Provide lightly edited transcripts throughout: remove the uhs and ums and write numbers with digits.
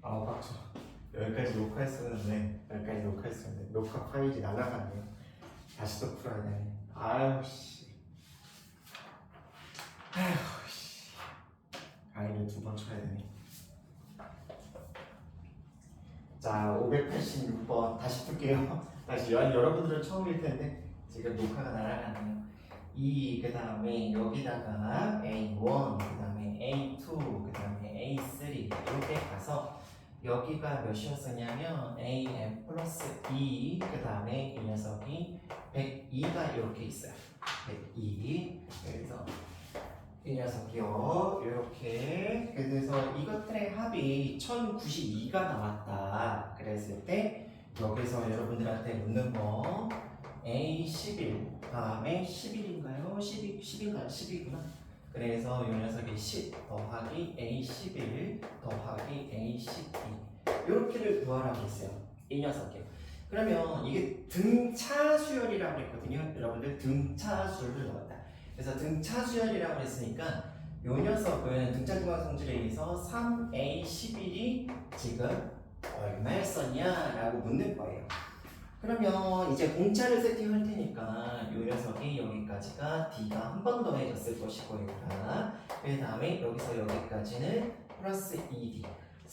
아, 빡쳐. 여기까지 녹화했었는데 녹화 파일이 날아갔네요. 다시 또 풀어야 되네. 아유 씨. 아유 씨. 강의를 2번 쳐야 되네. 자, 586번 다시 풀게요. 다시 여러분들은 처음일 텐데 지금 녹화가 날아갔네요. 그 다음에 여기다가 A1, 그 다음에 A2, 그 다음에 A3 이렇게 가서 여기가 몇이었었냐면 AM 플러스 2, 그 다음에 이 녀석이 102가 이렇게 있어요. 102. 그래서 이 녀석이요. 이렇게. 그래서 이것들의 합이 1092가 나왔다. 그랬을 때 여기서 여러분들한테 묻는 거 A11, 다음에 11인가요? 10인가요? 10이구나. 그래서 이 녀석이 10 더하기 A11 더하기 A12 이렇게를 구하라고 했어요. 이 녀석이요. 그러면 이게 등차 수열이라고 했거든요. 여러분들 등차 수열을 넣었다. 그래서 등차 수열이라고 했으니까 이 녀석은 등차 중앙 성질에 의해서 3A11이 지금 얼마였었냐라고 묻는 거예요. 그러면 이제 공차를 세팅할 테니까 이 녀석이 여기까지가 D가 한 번 더해졌을 것이고 그 다음에 여기서 여기까지는 플러스 2D.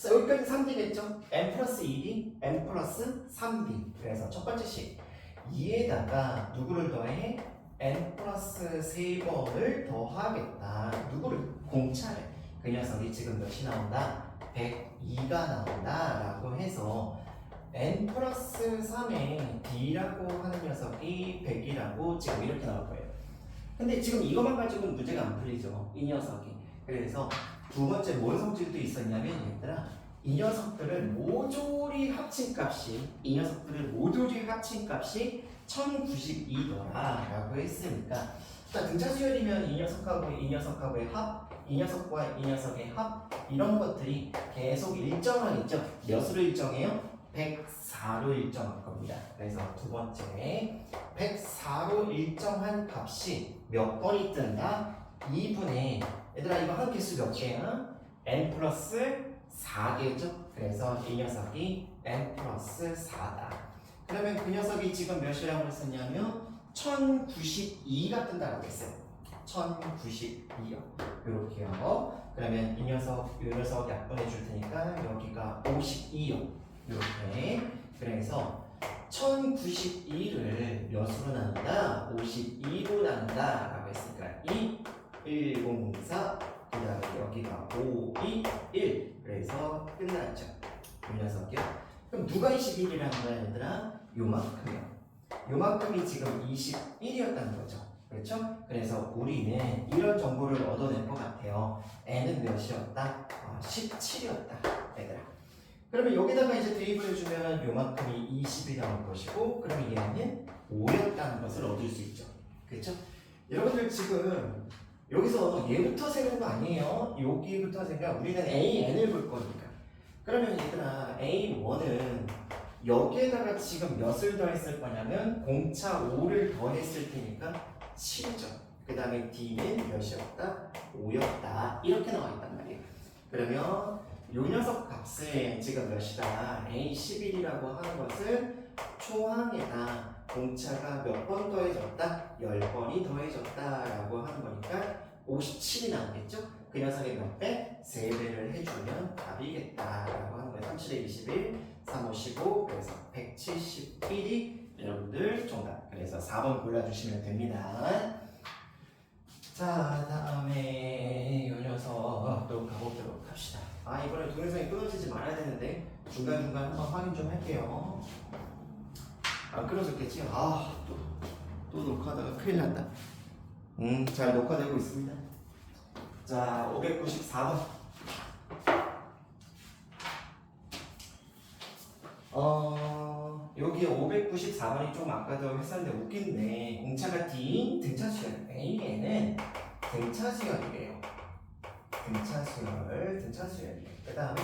여기까지 3D겠죠? M 플러스 2D, M 플러스 3D. 그래서 첫 번째 식 2에다가 누구를 더해? N 플러스 3번을 더하겠다. 누구를? 공차를. 그 녀석이 지금 몇이 나온다? 102가 나온다 라고 해서 N 플러스 3에 D라고 하는 녀석이 100이라고 지금 이렇게 나올 거예요. 근데 지금 이것만 가지고는 문제가 안 풀리죠. 이 녀석이. 그래서 두 번째 뭔 성질도 있었냐면 얘들아, 이 녀석들을 모조리 합친 값이 1092더라 라고 했으니까 자, 등차 수열이면 이 녀석하고의 합, 이 녀석과 이 녀석의 합 이런 것들이 계속 일정하겠죠. 몇으로 일정해요? 104로 일정할 겁니다. 그래서 두 번째 104로 일정한 값이 몇 번이 뜬다? 2분의 얘들아 이거 한 개수 몇 개야? n 플러스 4개죠? 그래서 이 녀석이 n 플러스 4다. 그러면 그 녀석이 지금 몇이라고 했었냐면 1092가 뜬다고 했어요. 1092요. 이렇게요. 그러면 이 녀석 약분해 줄 테니까 여기가 52요. 이렇게. 그래서 1092를 몇으로 나눈다? 52로 나눈다 라고 했으니까 104, 그 다음에 여기가 521. 그래서 끝났죠. 이 녀석이요. 그럼 누가 21이라는 거야 얘들아? 요만큼이요. 요만큼이 지금 21이었다는 거죠. 그렇죠? 그래서 우리는 이런 정보를 얻어낼 것 같아요. n은 몇이었다? 17이었다 얘들아. 그러면 여기다가 이제 대입을 해주면 요만큼이 20이 나올 것이고, 그러면 얘는 5였다는 것을 얻을 수 있죠. 그렇죠? 여러분들 지금 여기서 얘부터 세는 거 아니에요. 여기부터 세니까 우리는 AN을 볼 거니까. 그러면 얘들아 A1은 여기에다가 지금 몇을 더했을 거냐면 공차 5를 더했을 테니까 7이죠. 그 다음에 D는 몇이었다? 5였다. 이렇게 나와 있단 말이에요. 그러면 요 녀석 값은 지금 몇이다? A11이라고 하는 것은 초항에다 공차가 몇 번 더해졌다? 10번이 더해졌다 라고 하는 거니까 57이 나오겠죠? 그 녀석의 몇 배? 3배를 해주면 답이겠다 라고 하는 거예요. 37에 21, 3, 5, 15, 그래서 171이 여러분들 정답. 그래서 4번 골라주시면 됩니다. 자, 다음에 이 녀석 또 가보도록 합시다. 이번에 동영상이 끊어지지 말아야 되는데 중간중간 한번 확인 좀 할게요. 안 끊어졌겠지? 또 녹화하다가 큰일 났다. 잘 녹화되고 있습니다. 자, 594번. 여기 594번이 좀 아까도 했었는데 웃긴데 공차가 D인 등차수열 A에는 등차수열이래요. 등차수열이에요. 그 다음에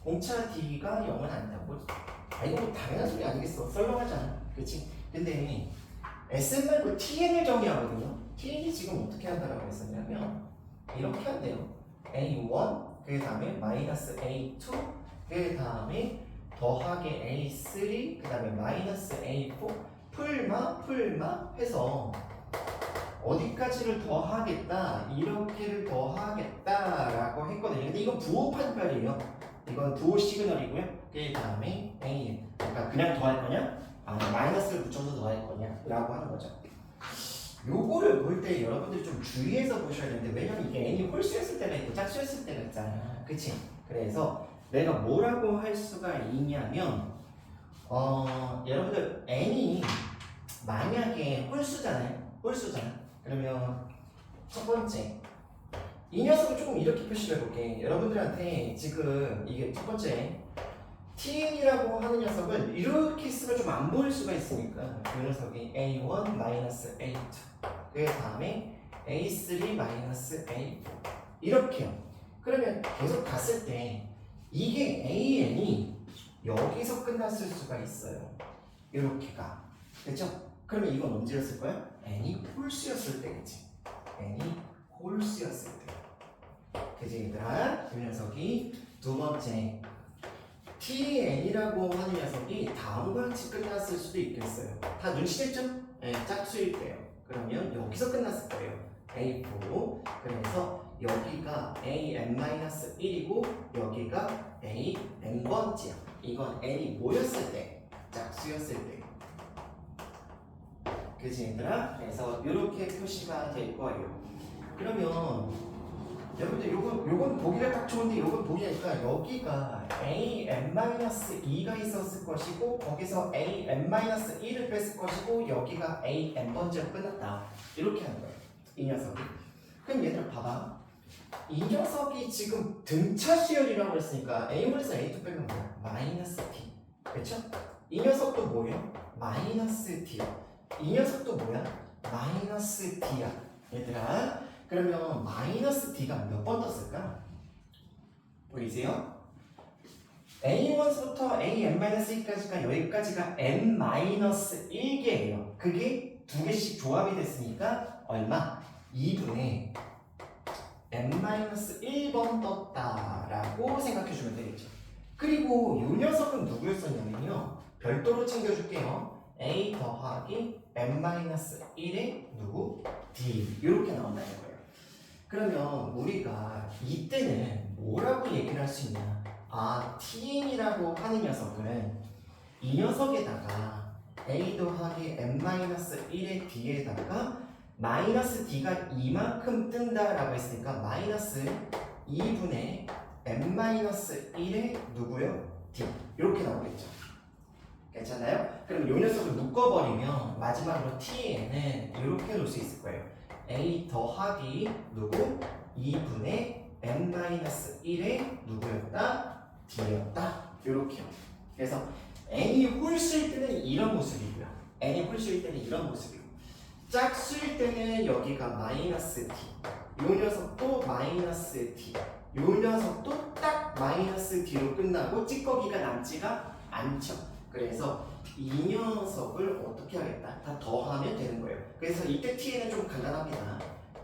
공차 D가 0은 아니다고. 이거 뭐 당연한 소리 아니겠어. 썰렁하잖아. 그치? 근데 SM 말고 TN을 정의하거든요. TN이 지금 어떻게 한다라고 했었냐면 이렇게 한대요. A1, 그 다음에 마이너스 A2, 그 다음에 더하기 A3 그 다음에 마이너스 A4 풀마 해서 어디까지를 더하겠다 이렇게를 더하겠다라고 했거든요. 근데 이건 부호 판별이에요. 이건 부호 시그널이고요. 그 다음에 A 그러니까 그냥 더할 거냐 마이너스를 붙여서 더할 거냐 라고 하는 거죠. 요거를 볼 때 여러분들이 좀 주의해서 보셔야 되는데 왜냐면 이게 n이 홀수였을 때가 있고 짝수였을 때가 있잖아. 그치? 그래서 내가 뭐라고 할 수가 있냐면 여러분들 n이 만약에 홀수잖아요. 그러면 첫 번째 이 녀석을 조금 이렇게 표시를 해볼게. 여러분들한테 지금 이게 첫 번째 tn이라고 하는 녀석을 이렇게 쓰면 좀 안 보일 수가 있으니까 그 녀석이 a1 마이너스 a2 그 다음에 a3 마이너스 a4 이렇게요. 그러면 계속 갔을 때 이게 an이 여기서 끝났을 수가 있어요. 이렇게가 그렇죠? 그러면 이건 언제였을 거야? n이 홀수였을 때겠지. n이 홀수였을 때 그지 얘들아? 이 녀석이 두 번째 tn이라고 하는 녀석이 다음과 같이 끝났을 수도 있겠어요. 다 눈치챘죠? 네, 짝수일 때요. 그러면 여기서 끝났을 거예요. a4 그래서 여기가 an-1이고 여기가 an-번째야. 이건 n이 뭐였을 때? 짝수였을 때. 그치 얘들아? 그래서 이렇게 표시가 될 거예요. 그러면 여러분들 요건 보기가 딱 좋은데 요건 보기니까 여기가 an-2가 있었을 것이고 거기서 an-1을 뺐을 것이고 여기가 an 번째로 끝났다. 이렇게 하는 거예요. 이 녀석이. 그럼 얘들아 봐봐. 이 녀석이 지금 등차 수열이라고 했으니까 a1에서 a2 빼면 뭐야? 마이너스 t. 그렇죠? 이 녀석도 뭐예요? 마이너스 t야. 이 녀석도 뭐야? 마이너스 t야. 얘들아 그러면 마이너스 t가 몇 번 떴을까? 보이세요? a1부터 an-2까지가 여기까지가 n-1개예요. 그게 두 개씩 조합이 됐으니까 얼마? 2분의 n-1번 떴다라고 생각해 주면 되겠죠. 그리고 이 녀석은 누구였었냐면요. 별도로 챙겨줄게요. a 더하기 n-1의 누구? d 이렇게 나온다는 거예요. 그러면 우리가 이때는 뭐라고 얘기를 할 수 있냐? tn이라고 하는 녀석은 이 녀석에다가 a 더하기 n-1의 d에다가 마이너스 d가 이만큼 뜬다라고 했으니까 마이너스 2분의 n-1의 누구요? d 이렇게 나오겠죠. 괜찮아요? 그럼 이 녀석을 묶어버리면 마지막으로 tn은 이렇게 놓을 수 있을 거예요. a 더하기 누구? 2분의 n-1의 누구였다? d였다. 이렇게요. 그래서 n이 홀수일 때는 이런 모습이고요. n이 홀수일 때는 이런 모습이고 짝수일 때는 여기가 마이너스 t 이 녀석도 마이너스 t 이 녀석도 딱 마이너스 d로 끝나고 찌꺼기가 남지가 않죠. 그래서 이 녀석을 어떻게 하겠다? 다 더하면 되는 거예요. 그래서 이때 tn은 좀 간단합니다.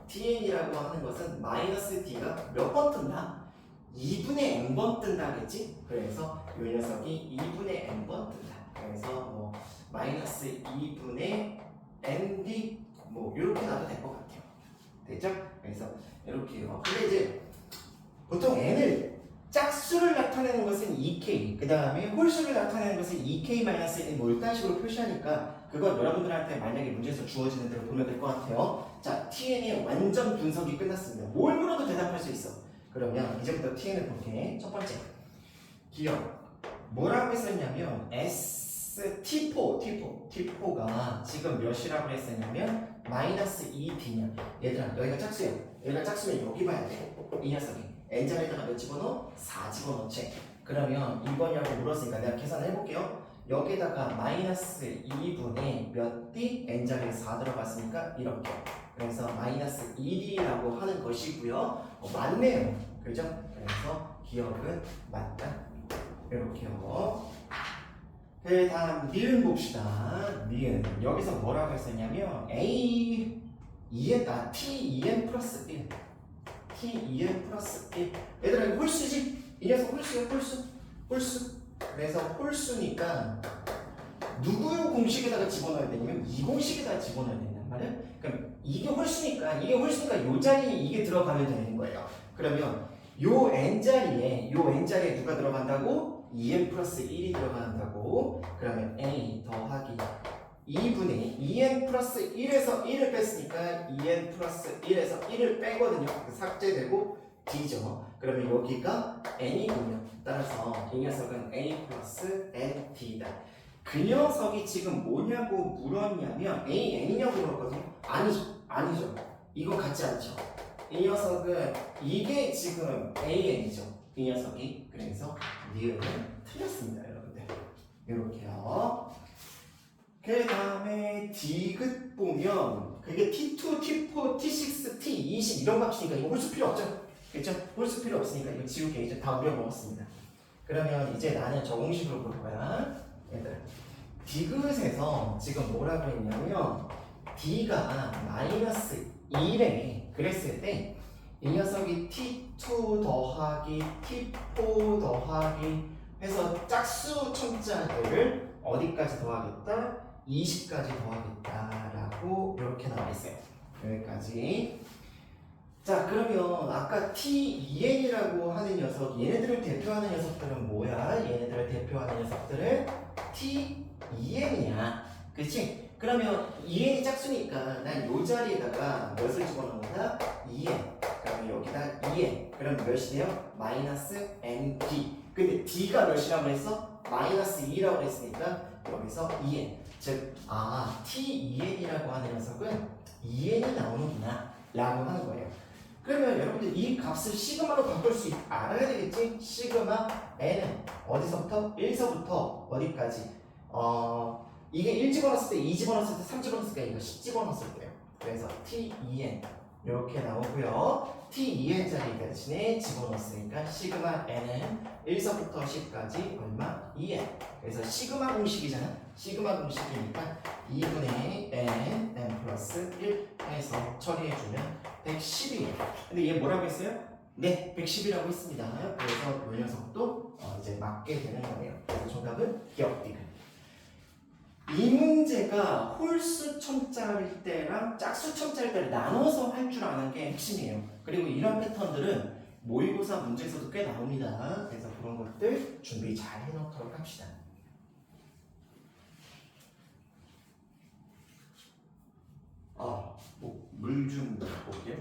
tn이라고 하는 것은 마이너스 d가 몇 번 뜬다? 2분의 n번 뜬다겠지? 그래서 이 녀석이 2분의 n번 뜬다. 그래서 뭐 마이너스 2분의 nd 뭐 이렇게 나도 될 것 같아요. 됐죠? 그래서 이렇게요. 근데 이제 보통 n을 짝수를 나타내는 것은 2k, 그 다음에 홀수를 나타내는 것은 2k-1 뭐 이딴 식으로 표시하니까 그건 여러분들한테 만약에 문제에서 주어지는 대로 보면 될 것 같아요. 자, tn의 완전 분석이 끝났습니다. 뭘 물어도 대답할 수 있어. 그러면 이제부터 tn을 볼게. 첫 번째 기억 뭐라고 했었냐면 T4가 지금 몇이라고 했었냐면 마이너스 2d냐. 얘들아 여기가 짝수야. 여기가 짝수면 여기 봐야 돼. 이 녀석이 n자리에다가 몇 집어넣어? 4 집어넣지. 그러면 2번이라고 물었으니까 내가 계산을 해볼게요. 여기다가 마이너스 2분의 몇 d? n자리에 4 들어갔으니까 이렇게. 그래서 마이너스 2d라고 하는 것이고요. 맞네요. 그죠? 그래서 기억은 맞다. 이렇게요. 그 다음 니은 봅시다. 니은 여기서 뭐라고 했었냐면 t2n 플러스 1 t2n 플러스 1 얘들아 이거 홀수지? 이 녀석 홀수야 홀수? 홀수. 그래서 홀수니까 누구의 공식에다가 집어넣어야 되냐면 이 공식에다가 집어넣어야 된단 말이야. 그럼 이게 홀수니까 요 자리에 이게 들어가면 되는 거예요. 그러면 요 n자리에 누가 들어간다고? 2n 플러스 1이 들어간다고. 그러면 a 더하기 2분의 2n 플러스 1에서 1을 뺐으니까 2n 플러스 1에서 1을 빼거든요. 삭제되고 d죠. 그러면 여기가 n이군요. 따라서 이 녀석은 a 플러스 nd다. 그 녀석이 지금 뭐냐고 물었냐면 a n이냐고 물었거든요. 아니죠. 이거 같지 않죠. 이 녀석은 이게 지금 a n이죠. 이 녀석이. 그래서 니은은 틀렸습니다, 여러분들. 이렇게요. 그 다음에 디귿 보면 그게 T2, T4, T6, T20 이런 값이니까 이거 홀수 필요 없죠? 그렇죠? 홀수 필요 없으니까 이거 지우개 이제 다 우려먹었습니다. 그러면 이제 나는 저 공식으로 볼 거야. 얘들 디귿에서 지금 뭐라고 했냐면 D가 마이너스 1에 그랬을 때 이 녀석이 T2 더하기 T4 더하기 해서 짝수 첨자들을 어디까지 더하겠다? 20까지 더하겠다라고 이렇게 나와 있어요. 여기까지. 자, 그러면 아까 T2n이라고 하는 녀석, 얘네들을 대표하는 녀석들은 뭐야? 얘네들을 대표하는 녀석들은 T2n이야. 그렇지? 그러면 2n이 짝수니까 난 요 자리에다가 몇을 집어넣는다? 2n. 그러면 여기다 2n. 그럼 몇이 돼요? 마이너스 nd. 근데 d가 몇이라고 했어? 마이너스 2라고 했으니까 여기서 2n. 즉, T2n이라고 하는 녀석은 2n이 나오는구나 라고 하는 거예요. 그러면 여러분들 이 값을 시그마로 바꿀 수 알아야 되겠지? 시그마 n은 어디서부터? 1서부터 어디까지? 이게 1 집어넣었을 때, 2 집어넣었을 때, 3 집어넣었을 때, 이거 10 집어넣었을 때요. 그래서 T2n 이렇게 나오고요. T2n 자리 대신에 집어넣었으니까 시그마 n은 1서부터 10까지 얼마? 2n. 그래서 시그마 공식이잖아. 시그마 공식이니까 2분의 n 플러스 1 해서 처리해주면 110이에요. 근데 얘 뭐라고 했어요? 네, 110이라고 했습니다. 그래서 이 녀석도 이제 맞게 되는 거예요. 그래서 정답은 기억디귿. 이 문제가 홀수 첨자일 때랑 짝수 첨자일 때를 나눠서 할 줄 아는 게 핵심이에요. 그리고 이런 패턴들은 모의고사 문제에서도 꽤 나옵니다. 그래서 그런 것들 준비 잘 해놓도록 합시다. 물 좀 볼게요.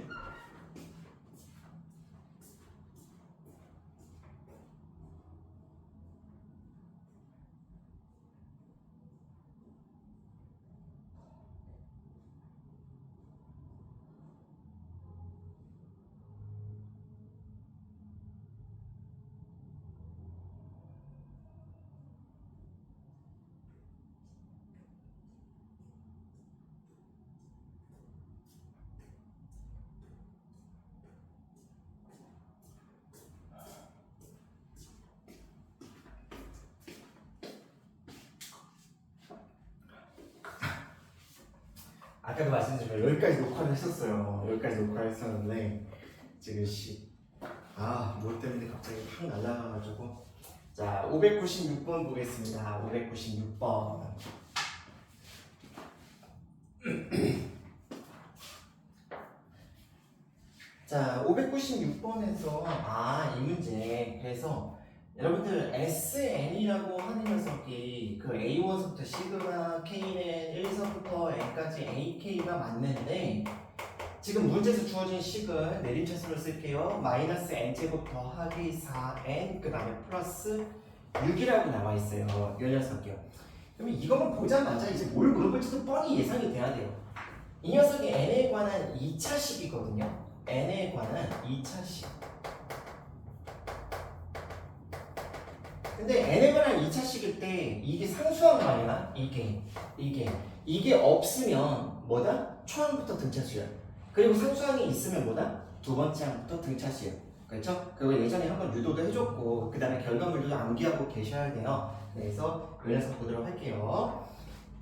아까도 말씀드린 여기까지 녹화를 했었어요. 여기까지 녹화를 했었는데 지금 뭐 때문에 갑자기 확 날아가가지고. 자, 596번 보겠습니다. 596번. 자, 596번에서 이 문제. 그래서 여러분들 SN이라고 하는 녀석이 그 A1서부터 시그마 K는 1서부터 N까지 AK가 맞는데 지금 문제에서 주어진 식은 내림차수로 쓸게요. 마이너스 N제곱 더하기 4N 그 다음에 플러스 6이라고 나와 있어요. 이 녀석이요. 그러면 이것만 보자마자 이제 뭘 물어볼지도 뻔히 예상이 돼야 돼요. 이 녀석이 N에 관한 2차식이거든요. N에 관한 2차식. 근데 N에 관한 2차식일 때 이게 상수항 말이야. 이게 없으면 뭐다? 초항부터 등차수야. 그리고 상수항이 있으면 뭐다? 두 번째 항부터 등차수야. 그렇죠? 그거 예전에 한번 유도도 해줬고 그 다음에 결과물도 암기하고 계셔야 돼요. 그래서 그 녀석 보도록 할게요.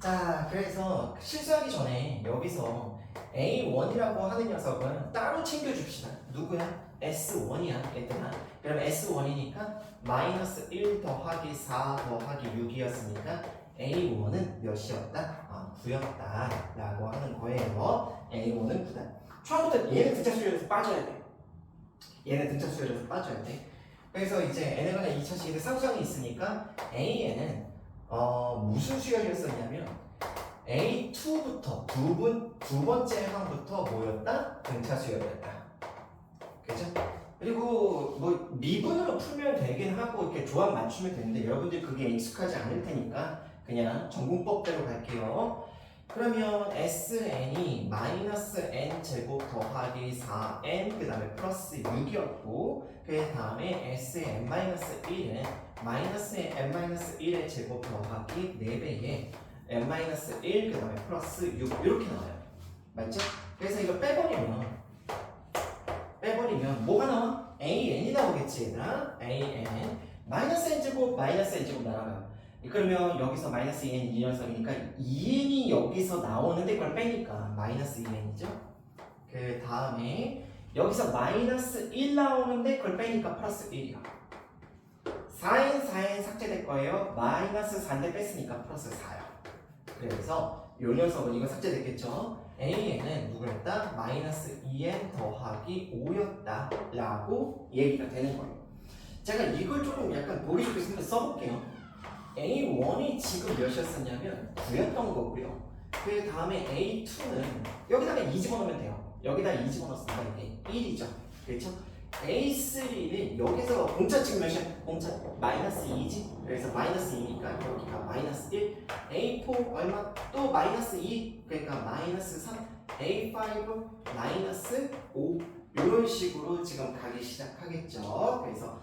자, 그래서 실수하기 전에 여기서 A1이라고 하는 녀석은 따로 챙겨 챙겨줍시다. 누구야? S1이야 얘들아. 그럼 S1이니까 마이너스 1 더하기 4 더하기 6이었으니까 A1은 몇이었다? 9였다 라고 하는 거예요. A1은 9다. 처음부터 얘는 등차 수열에서 빠져야 돼. 얘는 등차 수열에서 빠져야 돼. 그래서 이제 n에 관한 2차식의 상수항이 있으니까 AN은 무슨 수열이었었냐면 A2부터 두 번째 항부터 뭐였다? 등차 수열이었다. 그죠? 그리고 뭐 미분으로 풀면 되긴 하고 이렇게 조합 맞추면 되는데 여러분들 그게 익숙하지 않을 테니까 그냥 전공법대로 갈게요. 그러면 SN이 마이너스 n 제곱 더하기 4n 그 다음에 플러스 6이었고 그 다음에 SN 마이너스 1은 마이너스 n 마이너스 1의 제곱 더하기 4배의 n 마이너스 1 그 다음에 플러스 6 이렇게 나와요. 맞죠? 그래서 이거 빼버리면 뭐가 나와? AN이 나오겠지 얘들아. AN 마이너스 n 제곱 날아가요. 그러면 여기서 마이너스 2n 이 녀석이니까 2n이 여기서 나오는데 그걸 빼니까 마이너스 2n이죠. 그 다음에 여기서 마이너스 1 나오는데 그걸 빼니까 플러스 1이요. 4n 삭제될 거예요. 마이너스 4인데 뺐으니까 플러스 4요. 그래서 이 녀석은 이거 삭제됐겠죠. AN은 누구였다? 마이너스 2n 더하기 5였다 라고 얘기가 되는 거예요. 제가 이걸 조금 약간 보기 좋게 써볼게요. A1이 지금 몇이었었냐면 9였던 거고요. 그 다음에 A2는 여기다가 2 집어넣으면 돼요. 여기다 2 집어넣었으니까 이게 1이죠. 그렇죠? A3는 여기서 공차 지금 몇이야? 공차 마이너스 2지? 그래서 마이너스 2니까 여기가 마이너스 1. A4 얼마? 또 마이너스 2. 그러니까 마이너스 3. A5 마이너스 5. 이런 식으로 지금 가기 시작하겠죠. 그래서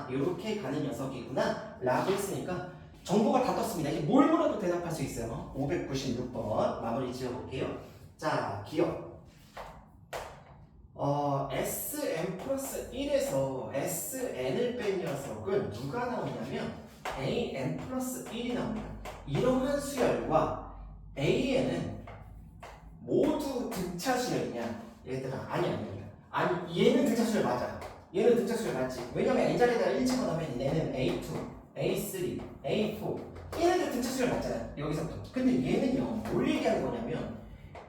이렇게 가는 녀석이구나 라고 했으니까 정보가 다 떴습니다. 이제 뭘 물어도 대답할 수 있어요. 596번 마무리 지어볼게요. 자, 기억. Sn 플러스 1에서 Sn을 뺀 녀석은 누가 나오냐면 An 플러스 1이 나옵니다. 이러한 수열과 AN은 모두 등차 수열이냐? 얘들아, 아니 얘는 등차 수열 맞아. 얘는 등차 수열 맞지. 왜냐면 n 자리에다가 1 집어넣으면 얘는 A2, A3, A4 얘네들 등차 수열 맞잖아. 여기서부터. 근데 얘는요 뭘 얘기하는 거냐면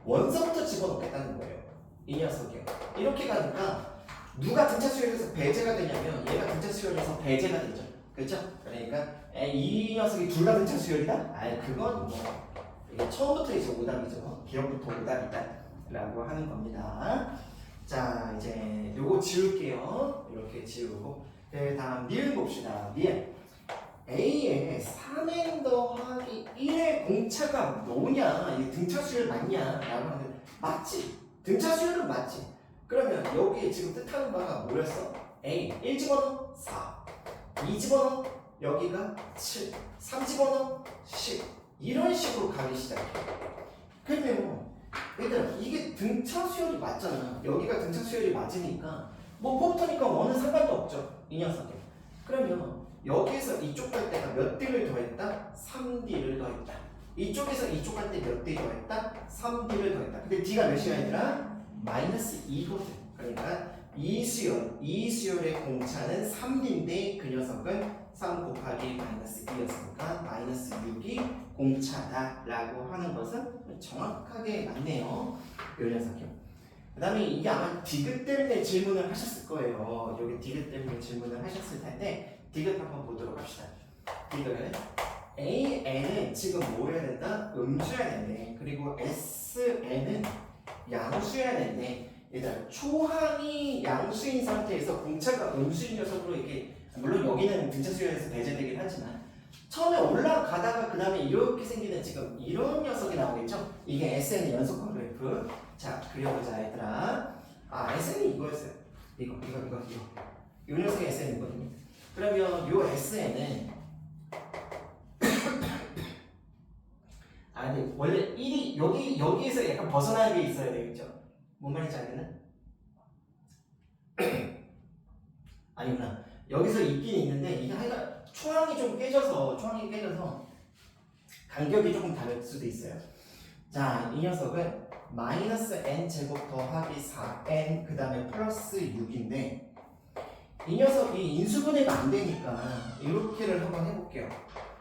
원서부터 집어넣겠다는 거예요. 이 녀석이요. 이렇게 가니까 누가 등차 수열에서 배제가 되냐면 얘가 등차 수열에서 배제가 되죠. 그렇죠? 그러니까 이 녀석이 둘 다 등차 수열이다? 그건 뭐 이게 처음부터 이제 오답이죠. 기억부터 오답이다 라고 하는 겁니다. 자, 이제 요거 지울게요. 이렇게 지우고 그 다음 니은 봅시다. 니은 A에 3n 더하기 1의 공차가 뭐냐? 이게 등차 수열 맞냐? 라고 하는데 맞지? 등차 수열은 맞지? 그러면 여기에 지금 뜻하는 바가 뭐였어? A 1 집어넣어 4 2 집어넣어 여기가 7 3 집어넣어 10 이런 식으로 가기 시작해. 그러면 얘들아 이게 등차 수열이 맞잖아. 여기가 등차 수열이 맞으니까 뭐 포부터니까 원은 상관도 없죠. 이 녀석이. 그러면 여기에서 이쪽 갈 때가 몇 D를 더했다? 3D를 더했다. 이쪽에서 이쪽 갈 때 몇 D 더했다? 3D를 더했다. 근데 D가 몇이야 얘들아? 마이너스 2거든. 그러니까 이 수열의 공차는 3D인데 그 녀석은 3 곱하기 마이너스 2였으니까 마이너스 6이 공차다 라고 하는 것은 정확하게 맞네요. 이 녀석이요. 그 다음에 이게 아마 디귿 때문에 질문을 하셨을 거예요. 여기 디귿 때문에 질문을 하셨을 텐데 디귿 한번 보도록 합시다. 디귿 AN은 지금 뭐 해야 된다? 음수해야 된대. 그리고 SN은 양수해야 된대. 얘들아 초항이 양수인 상태에서 공차가 음수인 녀석으로 이렇게 물론 여기는 등차 수열에서 배제되긴 하지만 처음에 올라가다가 그 다음에 이렇게 생기는 지금 이런 녀석이 나오겠죠? 이게 SN의 연속항 그래프. 자 그려보자 얘들아. SN이 이거였어요. 이거 이 녀석이 SN이거든요. 그러면 요 SN은 근데 원래 1이 여기에서 약간 벗어나는 게 있어야 되겠죠? 뭔 말인지 알겠나? 아니구나. 여기서 있긴 있는데 이게 하여간 초항이 깨져서 간격이 조금 다를 수도 있어요. 자, 이 녀석은 마이너스 n제곱 더하기 4n 그 다음에 플러스 6인데 이 녀석이 인수분해가 안 되니까 이렇게를 한번 해볼게요.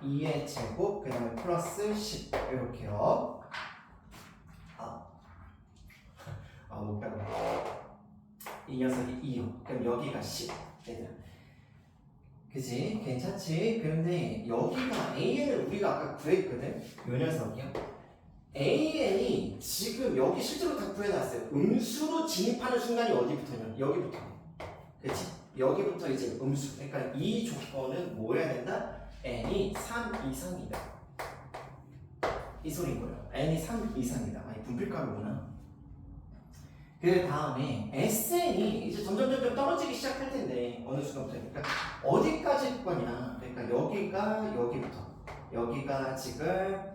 2의 제곱 그 다음에 플러스 10 이렇게요. 못 빼고 이 녀석이 2요. 그럼 여기가 10 얘들아. 그지? 괜찮지? 그런데 여기가 AN을 우리가 아까 구했거든? 요 녀석이요. AN이 지금 여기 실제로 다 구해놨어요. 음수로 진입하는 순간이 어디부터냐? 여기부터. 그치? 여기부터 이제 음수. 그러니까 이 조건은 뭐 해야 된다? n이 3 이상이다. 이 소리인 거예요. n이 3 이상이다. 아니, 분필가루구나. 그 다음에 SN이 이제 점점 떨어지기 시작할 텐데 어느 순간부터 그러니까 어디까지일 거냐? 그러니까 여기가 여기부터 여기가 지금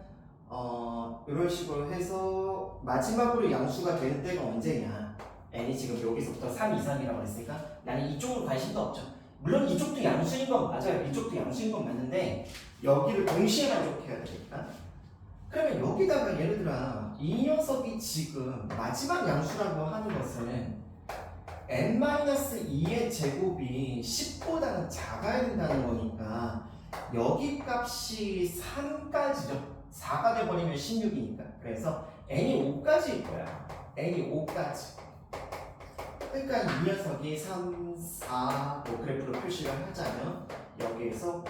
이런 식으로 해서 마지막으로 양수가 되는 때가 언제냐? n이 지금 여기서부터 3 이상이라고 했으니까 나는 이쪽으로 관심도 없죠. 물론 이쪽도 양수인 건 맞아요. 이쪽도 양수인 건 맞는데 여기를 동시에 만족해야 되니까. 그러면 여기다가 예를 들어 이 녀석이 지금 마지막 양수라고 하는 것은 n-2의 제곱이 10보다는 작아야 된다는 거니까 여기 값이 3까지죠. 4가 돼버리면 16이니까. 그래서 n이 5까지일 거야. n이 5까지. 그러니까 이 녀석이 3, 4 뭐 그래프로 표시를 하자면 여기에서 5.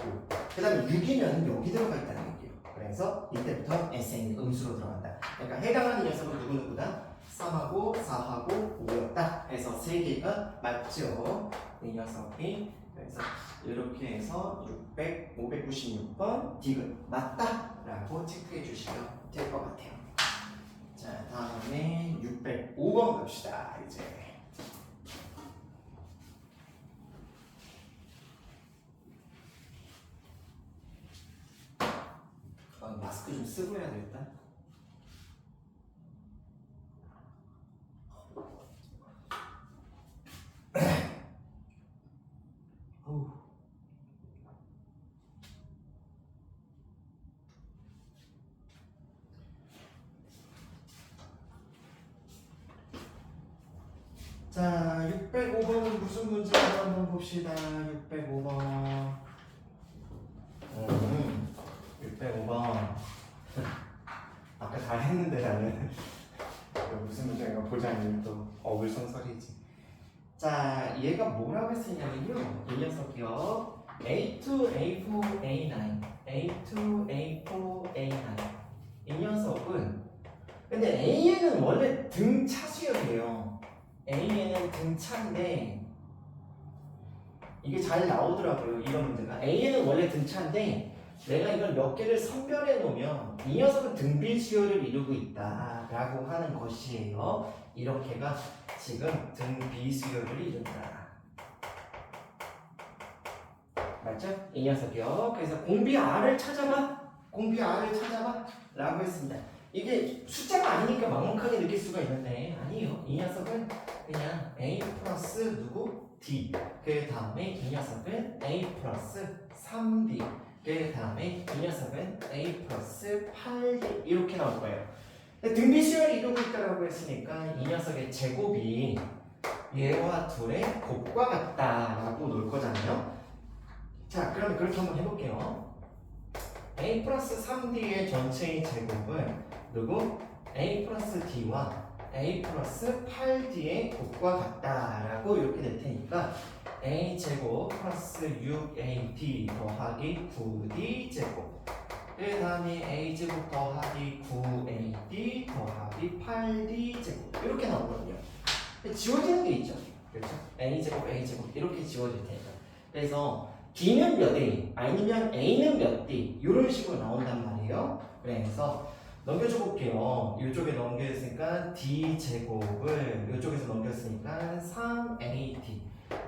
그 다음에 6이면 여기 들어가 있다는 얘기예요. 그래서 이때부터 SN이 음수로 들어간다. 그러니까 해당하는 녀석은 누구누구다? 3하고 4하고 5였다. 해서 3개가 맞죠. 이 녀석이. 그래서 이렇게 해서 596번 디귿 맞다 라고 체크해 주시면 될 것 같아요. 자, 다음에 605번 갑시다. 이제 마스크 좀 쓰고 해야 되겠다. 자, 605번은 무슨 문제인지 한번 봅시다. 605번. 605번. 아까 다 했는데 나는 무슨 문제인가 보자니 또 어불성설이지. 자, 얘가 뭐라고 했었냐면요. 이 녀석이요. A2, A4, A9, A2, A4, A9. 이 녀석은 근데 AN은 원래 등차수열이에요. AN은 등차인데 이게 잘 나오더라고요. 이런 문제가. AN은 원래 등차인데 내가 이걸 몇 개를 선별해 놓으면 이 녀석은 등비수열을 이루고 있다 라고 하는 것이에요. 이렇게가 지금 등비수열을 이룬다. 맞죠? 이 녀석이요. 그래서 공비 R을 찾아봐. 공비 R을 찾아봐 라고 했습니다. 이게 숫자가 아니니까 막막하게 느낄 수가 있는데 아니에요. 이 녀석은 그냥 A 플러스 누구? D. 그 다음에 이 녀석은 A 플러스 3D. 그 다음에 이 녀석은 A 플러스 8D. 이렇게 나올 거예요. 등비수열을 이루고 있다고 했으니까 이 녀석의 제곱이 얘와 둘의 곱과 같다라고 놓을 거잖아요. 자, 그러면 그렇게 한번 해볼게요. A 플러스 3D의 전체의 제곱은 누구? A 플러스 D와 A 플러스 8D의 곱과 같다라고 이렇게 될 테니까 A 제곱 플러스 6AD 더하기 9D 제곱 그 다음에 A 제곱 더하기 9AD 더하기 8D 제곱 이렇게 나오거든요. 지워지는 게 있죠. 그렇죠? A 제곱 A 제곱 이렇게 지워질 테니까. 그래서 D는 몇 A 아니면 A는 몇 D 이런 식으로 나온단 말이에요. 그래서 넘겨줘 볼게요. 이쪽에 넘겼으니까 D 제곱을 이쪽에서 넘겼으니까 3AD.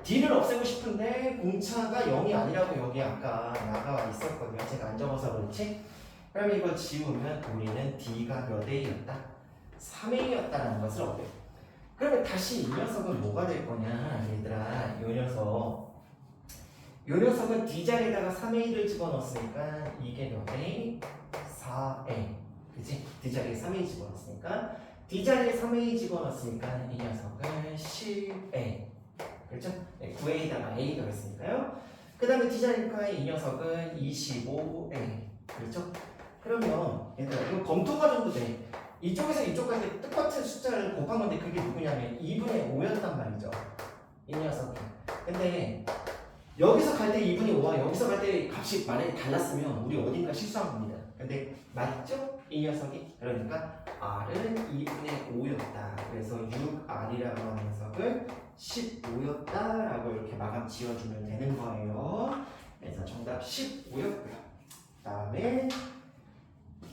D를 없애고 싶은데 공차가 0이 아니라고 여기 아까 나가 있었거든요. 제가 안 적어서 그렇지? 그럼 이거 지우면 우리는 D가 몇 A였다? 3A였다라는 것을 얻어요. 그러면 다시 이 녀석은 뭐가 될 거냐 얘들아. 이 녀석은 D 자리에다가 3A를 집어넣었으니까 이게 몇 A? 4A. 그치? D 자리에 3A 집어넣었으니까 D 자리에 3A 집어넣었으니까 이 녀석을 10A. 그렇죠? 네, 9A에다가 A 더했으니까요. 그 다음에 D 자리니까 이 녀석은 25A. 그렇죠? 그러면 얘들아 이거 검토 과정도 돼. 이쪽에서 이쪽까지 똑같은 숫자를 곱한 건데 그게 누구냐면 2분의 5였단 말이죠. 이 녀석이. 근데 여기서 갈 때 2분의 5와 여기서 갈 때 값이 만약에 달랐으면 우리 어딘가 실수한 겁니다. 근데 맞죠? 이 녀석이. 그러니까 R은 2분의 5였다. 그래서 6R이라고 하는 녀석을 15였다라고 이렇게 마감 지어주면 되는 거예요. 그래서 정답 15였고요. 그 다음에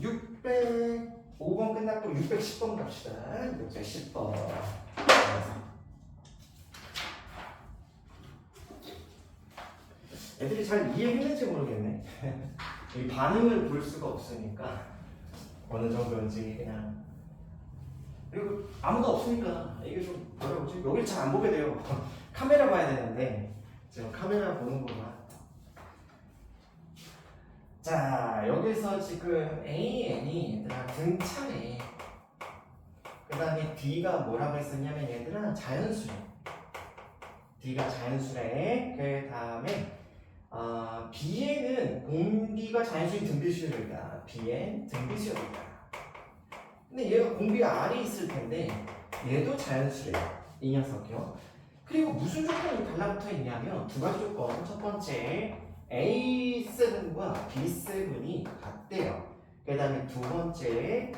605번 끝났고 610번 갑시다. 610번. 애들이 잘 이해했는지 모르겠네. 이 반응을 볼 수가 없으니까 어느 정도인지 그냥. 그리고 아무도 없으니까 이게 좀 뭐라 그러지? 여기를 잘 안 보게 돼요. 카메라 봐야 되는데 지금 카메라 보는 거가. 자 여기서 지금 AN이 얘들아 등차례. 그 다음에 D가 뭐라고 했었냐면 얘들아 자연수래. D가 자연수래. 그 다음에 B에는 공비가 자연수인 등비수열이다. B엔 등비수열이다. 근데 얘가 공비가 R이 있을 텐데 얘도 자연수래요. 이 녀석이요. 그리고 무슨 조건이 달라붙어 있냐면 두 가지 조건. 첫 번째 A7과 B7이 같대요. 그 다음에 두 번째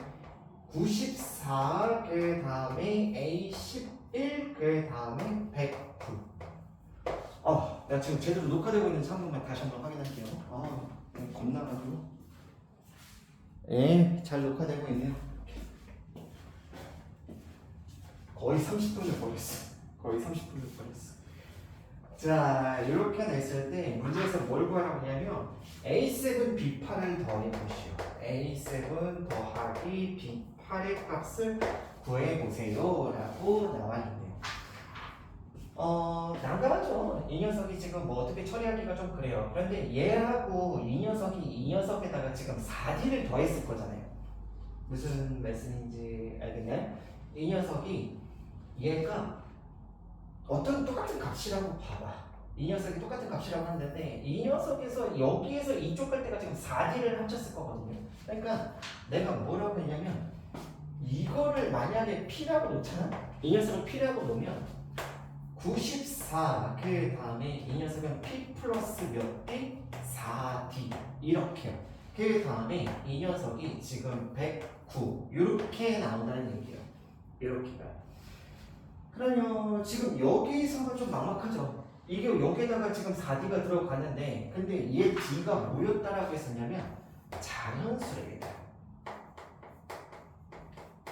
94, 그 다음에 A11, 그 다음에 109. 내가 지금 제대로 녹화되고 있는지 한 번만 다시 한번 확인할게요. 겁나가지고. 예, 잘 녹화되고 있네요. 거의 30분을 버렸어. 거의 30분을 버렸어. 자, 이렇게 냈을 때 문제에서 뭘 구하라고 하냐면 A7 B8을 더해보시오. A7 더하기 B8의 값을 구해보세요 라고 나와있네요. 난감하죠. 이 녀석이 지금 뭐 어떻게 처리하기가 좀 그래요. 그런데 얘하고 이 녀석이 이 녀석에다가 지금 4D를 더했을 거잖아요. 무슨 말씀인지 알겠나요? 이 녀석이 얘가 어떤 똑같은 값이라고 봐봐. 이 녀석이 똑같은 값이라고 하는데 이 녀석에서 여기에서 이쪽 갈 때가 지금 4D를 합쳤을 거거든요. 그러니까 내가 뭐라고 했냐면 이거를 만약에 P라고 놓잖아? 이 녀석을 P라고 놓으면 94, 그 다음에 이 녀석은 P 플러스 몇 D? 4D 이렇게요. 그 다음에 이 녀석이 지금 109 이렇게 나온다는 얘기예요. 이렇게가. 그러면 지금 여기서가 좀 막막하죠. 이게 여기다가 지금 4D가 들어갔는데 근데 얘 D가 뭐였다라고 했었냐면 자연수래입니다.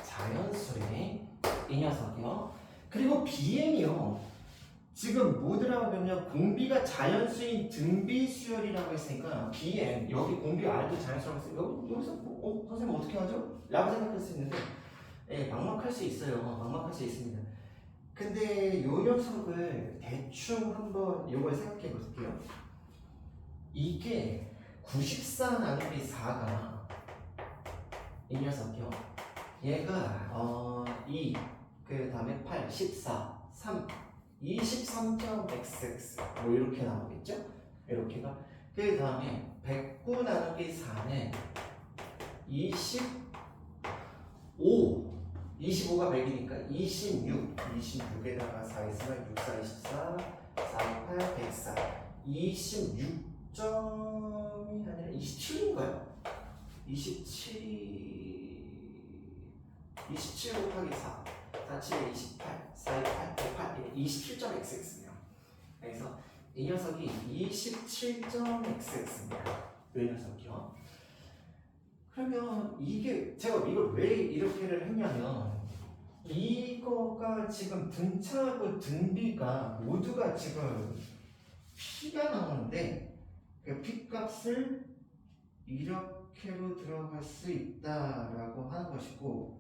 자연수래 이 녀석이요. 그리고 BN이요. 지금 뭐더라고 하면 공비가 자연수인 등비수열이라고 했으니까 BN 여기 공비 R도 자연수라고 했어요. 여기서 선생님 어떻게 하죠? 라고 생각할 수 있는데 막막할 수 있어요. 막막할 수 있습니다. 근데 요 녀석을 대충 한번 요걸 생각해 볼게요. 이게 94 나누기 4가 이 녀석이요. 얘가 2, 그 다음에 8, 14, 3, 23.xx 뭐 이렇게 나오겠죠? 이렇게가. 그 다음에 109 나누기 4는 25가 100이니까 26에다가 4 있으면 6, 4, 24, 4, 8, 104 26점이 아니라 27인가요? 27 곱하기 4 4, 7, 28 4, 8, 108 27.xx네요. 그래서 이 녀석이 27.xx입니다. 이 녀석이요. 그러면 이게 제가 이걸 왜 이렇게를 했냐면 이거가 지금 등차하고 등비가 모두가 지금 P가 나오는데 그 P 값을 이렇게로 들어갈 수 있다라고 하는 것이고.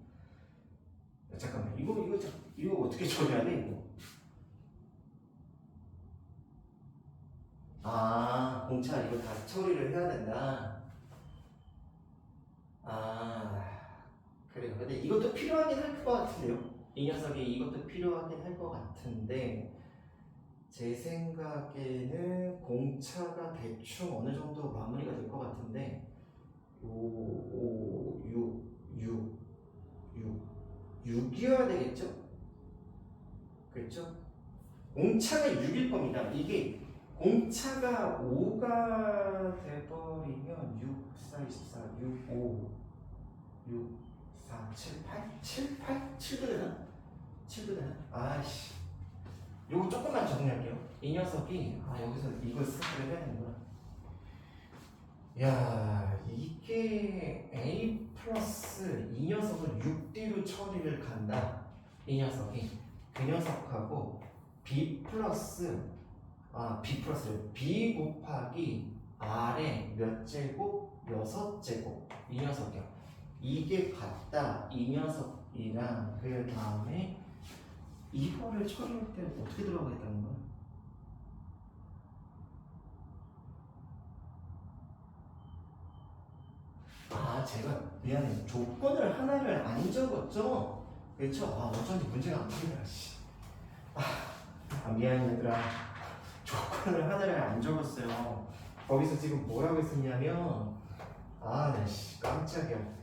잠깐만 이거 어떻게 처리해야 돼 이거? 공차 이거 다 처리를 해야 된다. 그래요. 근데 이것도 필요하긴 할 것 같은데요. 이 녀석이 이것도 필요하긴 할 것 같은데 제 생각에는 공차가 대충 어느 정도 마무리가 될 것 같은데 5, 6, 6이어야 되겠죠? 그렇죠? 공차가 6일 겁니다. 이게 공차가 5가 돼버리면 6, 4, 24, 6, 5, 6, 4, 7, 8? 7, 8? 7도 되나? 7도 되나? 아이씨. 요거 조금만 정리할게요. 이 녀석이 여기서 이걸 스킵을 해야 되는구나. 야, 이게 A 플러스 이 녀석을 6D로 처리를 간다. 이 녀석이 그 녀석하고 B 플러스 B 곱하기 R의 몇 제곱? 6제곱. 이 녀석이요. 이게 같다. 이 녀석이랑 그 다음에 이거를 처리할 때 어떻게 들어가겠다는 거야? 제가 미안해. 조건을 하나를 안 적었죠? 그렇죠? 어쩐지 문제가 안 풀리더라. 미안해 얘들아. 조건을 하나를 안 적었어요. 거기서 지금 뭐라고 했었냐면 깜짝이야.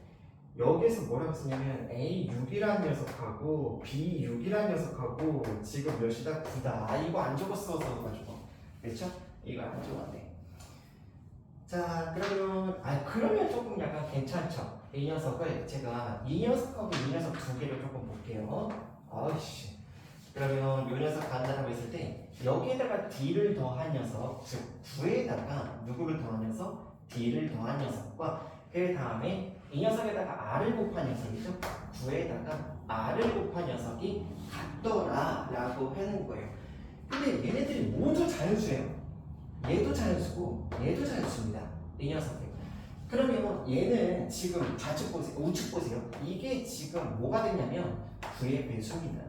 여기서 뭐라고 썼냐면 A6이라는 녀석하고 B6이라는 녀석하고 지금 몇이다? 9다. 이거 안 적었어 가지고. 그렇죠? 이거 안 적었네. 자, 그러면 조금 약간 괜찮죠? 이 녀석을 제가 이 녀석하고 이 녀석 두 개를 조금 볼게요. 그러면 이 녀석 간다라고 했을 때 여기에다가 D를 더한 녀석, 즉 9에다가 누구를 더한 녀석? D를 더한 녀석과 그 다음에 이 녀석에다가 R을 곱한 녀석이죠. 9에다가 R을 곱한 녀석이 같더라 라고 하는 거예요. 근데 얘네들이 모두 자연수예요. 얘도 자연수고 얘도 자연수입니다. 이 녀석이. 그러면 얘는 지금 좌측 보세요. 우측 보세요. 이게 지금 뭐가 되냐면 9의 배수입니다.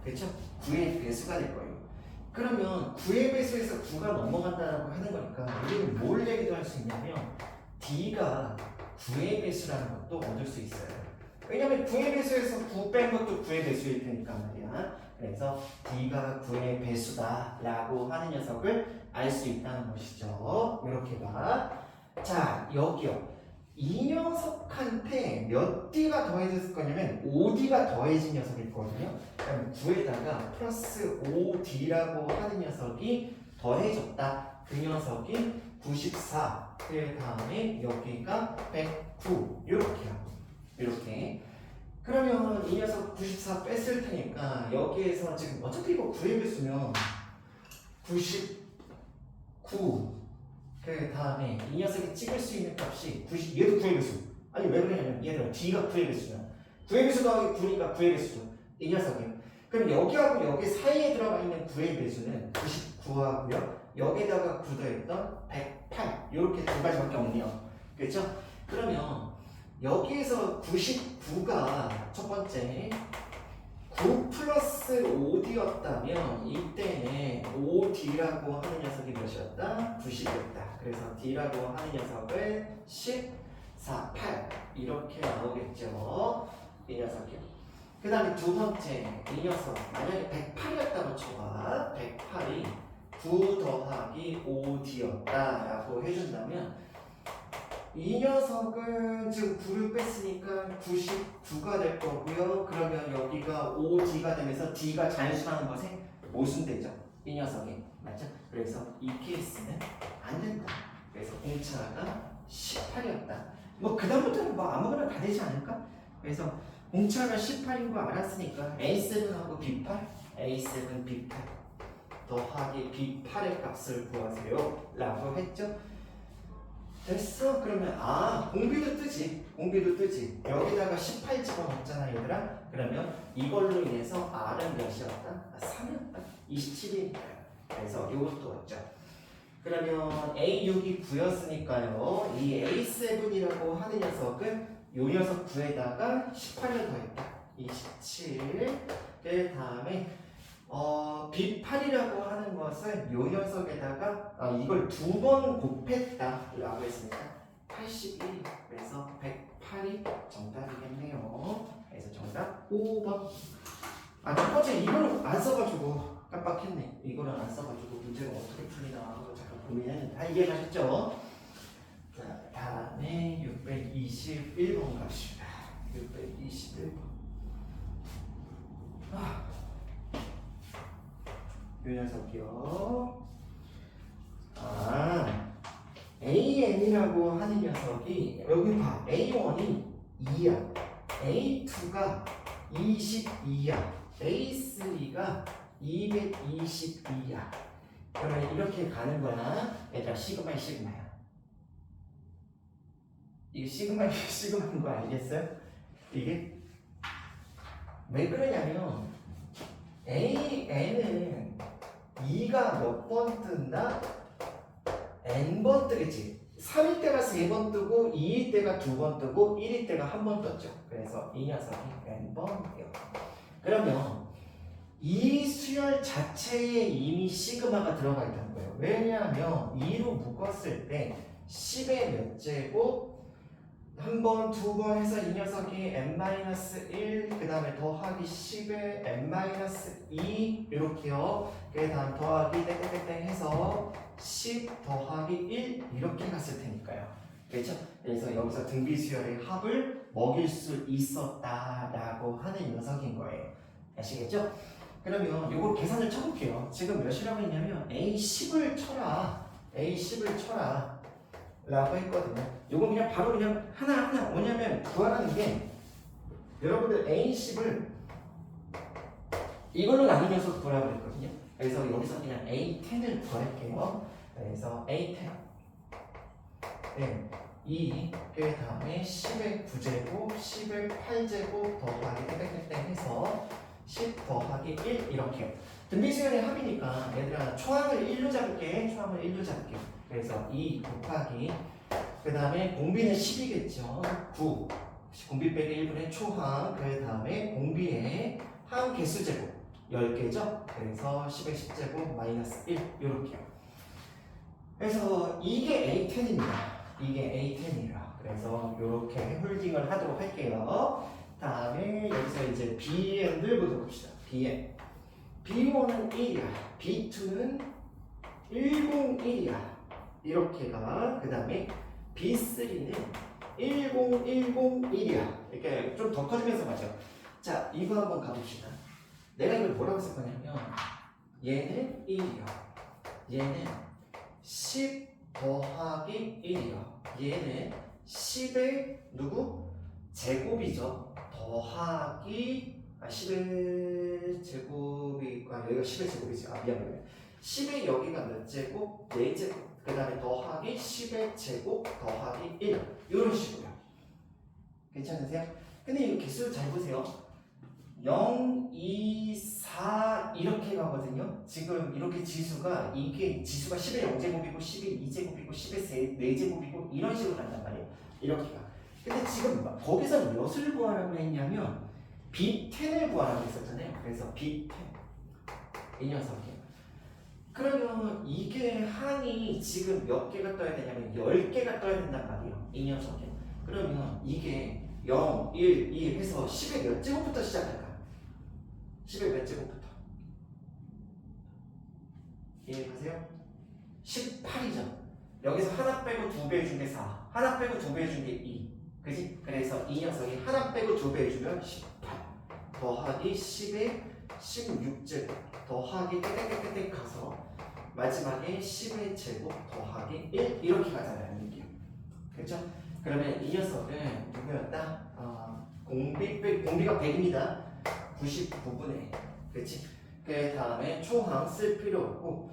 그렇죠? 9의 배수가 될 거예요. 그러면 9의 배수에서 9가 넘어간다라고 하는 거니까 우리는 뭘 얘기도 할 수 있냐면 D가 9의 배수라는 것도 얻을 수 있어요. 왜냐면 9의 배수에서 9 뺀 것도 9의 배수일 테니까 말이야. 그래서 D가 9의 배수다 라고 하는 녀석을 알 수 있다는 것이죠. 이렇게 봐. 자, 여기요. 이 녀석한테 몇 D가 더해졌을 거냐면 5D가 더해진 녀석이 있거든요. 그럼 9에다가 플러스 5D라고 하는 녀석이 더해졌다. 그 녀석이 94. 그 다음에 여기가 109. 이렇게요. 이렇게. 그러면 이 녀석 94 뺐을 테니까 여기에서 지금 어차피 이거 9의 배수면 99. 그 다음에 이 녀석이 찍을 수 있는 값이 90. 얘도 9의 배수. 아니 왜 그러냐면 얘들아 D가 9의 배수냐. 9의 배수 더하기 9니까 9의 배수죠. 이 녀석이요. 그럼 여기하고 여기 사이에 들어가 있는 9의 배수는 99하고요. 여기다가 9 더했던 108. 이렇게 두 가지밖에 없네요. 그렇죠? 그러면 여기에서 99가 첫 번째 9 플러스 5D였다면 이때는 5D라고 하는 녀석이 몇이었다? 90이었다. 그래서 D라고 하는 녀석을 14, 8 이렇게 나오겠죠. 이 녀석이요. 그 다음에 두 번째 이 녀석 만약에 108이었다고 쳐봐. 108이 9 더하기 5D였다 라고 해준다면 이 녀석은 지금 9를 뺐으니까 99가 될 거고요. 그러면 여기가 5D가 되면서 D가 자연수라는 것에 모순되죠. 이 녀석이. 맞죠? 그래서 이 케이스는 안 된다. 그래서 공차가 18이었다. 그 다음부터는 아무거나 다 되지 않을까? 그래서 공차가 18인 거 알았으니까 A7하고 B8, A7, B8 더하기 B8의 값을 구하세요 라고 했죠. 됐어? 그러면 공비도 뜨지. 여기다가 18 집어넣었잖아 얘들아. 그러면 이걸로 인해서 R은 몇이었다? 3이었다. 27이니까요. 그래서 이것도 왔죠. 그러면 A6이 9였으니까요. 이 A7이라고 하는 녀석은 이 녀석 9에다가 18을 더했다. 27. 그 다음에 B8이라고 하는 것은 이 녀석에다가 이걸 두 번 곱했다 라고 했으니까 81. 그래서 108이 정답이겠네요. 그래서 정답 5번. 아, 첫 번째 이거는 안 써가지고 깜빡했네. 이거는 안 써가지고 문제가 어떻게 풀리나 하고 잠깐 고민했는데 다 이해가셨죠? 자, 다음에 621번 갑시다. 621번. 이 녀석이요. AN이라고 하는 녀석이 여기 봐. A1이 2야. A2가 22야. A3가 222야. 그러면 이렇게 가는 거야. 얘들아, 시그마 시그마야. 이게 시그마인 거 알겠어요? 이게 왜 그러냐면 AN은 2가 몇 번 뜬다? N번 뜨겠지. 3일 때가 3번 뜨고 2일 때가 2번 뜨고 1일 때가 1번 떴죠. 그래서 이 녀석이 N번이요. 그러면 이 수열 자체에 이미 시그마가 들어가 있다는 거예요. 왜냐하면 2로 묶었을 때 10의 몇 제곱 한 번, 두 번 해서 이 녀석이 n-1 그 다음에 더하기 10에 n-2 이렇게요. 그 다음 더하기 땡땡땡땡 해서 10 더하기 1 이렇게 갔을 테니까요. 그렇죠? 그래서 여기서 등비수열의 합을 먹일 수 있었다라고 하는 녀석인 거예요. 아시겠죠? 그러면 이걸 계산을 쳐볼게요. 지금 몇이라고 했냐면 A10을 쳐라. A10을 쳐라. 라고 했거든요. 요거 그냥 바로 그냥 하나하나 뭐냐면 구하라는 게 여러분들 A10을 이걸로 나누면서 구하라고 했거든요. 그래서 여기서 그냥 A10을 구할게요. 그래서 A10 2 그 다음에 10의 9제곱 10의 8제곱 더하기 땡땡땡 해서 10 더하기 1 이렇게요. 등비수열의 합이니까 얘들아 초항을 1로 잡을게. 초항을 1로 잡을게. 그래서 2 곱하기 그 다음에 공비는 10이겠죠. 9 공비 빼기 1분의 초항 그 다음에 공비의 항 개수제곱 10개죠. 그래서 10의 10제곱 마이너스 1 이렇게요. 그래서 이게 A10입니다. 이게 A10이에요. 그래서 이렇게 홀딩을 하도록 할게요. 다음에 여기서 이제 BN을 보도록 합시다. BN B1은 1이야. B2는 101이야. 이렇게가 그 다음에 B3는 10101이야. 이렇게 좀 더 커지면서 가죠. 자, 이거 한번 가봅시다. 내가 이걸 뭐라고 쓸 거냐면 얘는 1이야. 얘는 10 더하기 1이야. 얘는 10의 누구? 제곱이죠. 더하기 10의 제곱이 여기가 10의 제곱이지. 미안해. 10의 여기가 몇 제곱? 4제곱. 그 다음에 더하기 10의 제곱 더하기 1 이런 식으로. 괜찮으세요? 근데 이 개수 잘 보세요. 0, 2, 4 이렇게 가거든요. 지금 이렇게 지수가 이게 지수가 10의 0제곱이고 10의 2제곱이고 10의 4제곱이고 이런 식으로 간단 말이에요. 이렇게 가. 근데 지금 거기서 몇을 구하라고 했냐면 B10을 구하라고 했었잖아요. 그래서 B10 이 녀석이에요. 그러면 이게 항이 지금 몇 개가 떠야 되냐면 10개가 떠야 된단 말이에요. 이 녀석이요. 그러면 이게 0, 1, 2 해서 10의 몇 제곱부터 시작할까? 10의 몇 제곱부터? 이해가세요? 18이죠. 여기서 하나 빼고 2배 해준 게 4, 하나 빼고 2배 해준 게 2. 그지? 그래서 이 녀석이 하나 빼고 2배 해주면 18 더하기 10의 16제곱 더하기 땡땡땡땡 가서 마지막에 10의 제곱 더하기 1 이렇게 가잖아요. 이게. 그렇죠? 그러면 이 녀석은 누구였다? 공비가 100입니다. 99분의 그렇지? 그 다음에 초항 쓸 필요 없고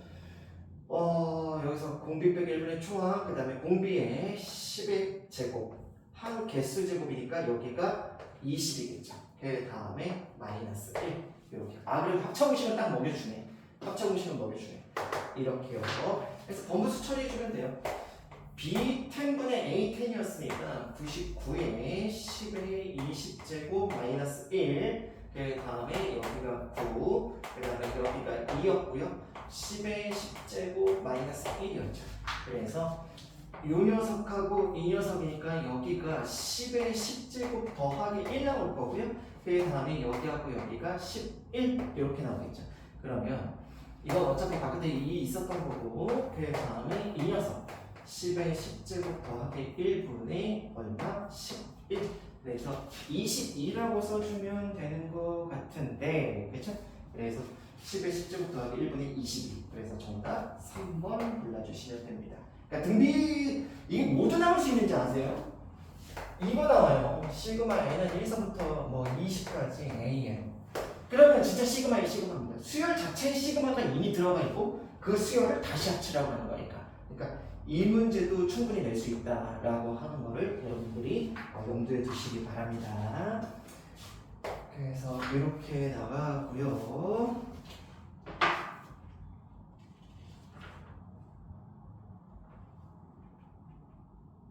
여기서 공비 빼기 1분의 초항 그 다음에 공비의 10의 제곱 한 개수 제곱이니까 여기가 20이겠죠. 그 다음에 마이너스 1 이렇게. 그리고 합쳐보시면 딱 먹여주네. 합쳐보시면 먹여주네. 이렇게요. 그래서 범부수 처리해주면 돼요. B10분의 A10이었으니까 99에 10의 20제곱 마이너스 1 그 다음에 여기가 9 그 다음에 여기가 2였고요 10의 10제곱 마이너스 1이었죠. 그래서 요 녀석하고 이 녀석이니까 여기가 10의 10제곱 더하기 1 나올 거고요. 그 다음에 여기하고 여기가 11 이렇게 나오겠죠. 그러면 이건 어차피 바깥에 2 있었던 거고 그 다음에 이 녀석 10의 10제곱 더하기 1분의 얼마? 11 그래서 22라고 써주면 되는 것 같은데 그쵸? 그래서 10의 10제곱 더하기 1분의 22 그래서 정답 3번 골라주시면 됩니다. 그러니까 등비 이게 모두 나올 수 있는지 아세요? 이거 나와요. 시그마 N은 1서부터 뭐 20까지 AN 그러면 진짜 시그마 이 시그마입니다. 수열 자체에 시그마가 이미 들어가 있고 그 수열을 다시 합치라고 하는 거니까 그러니까 이 문제도 충분히 낼 수 있다라고 하는 거를 여러분들이 염두에 두시기 바랍니다. 그래서 이렇게 나가고요.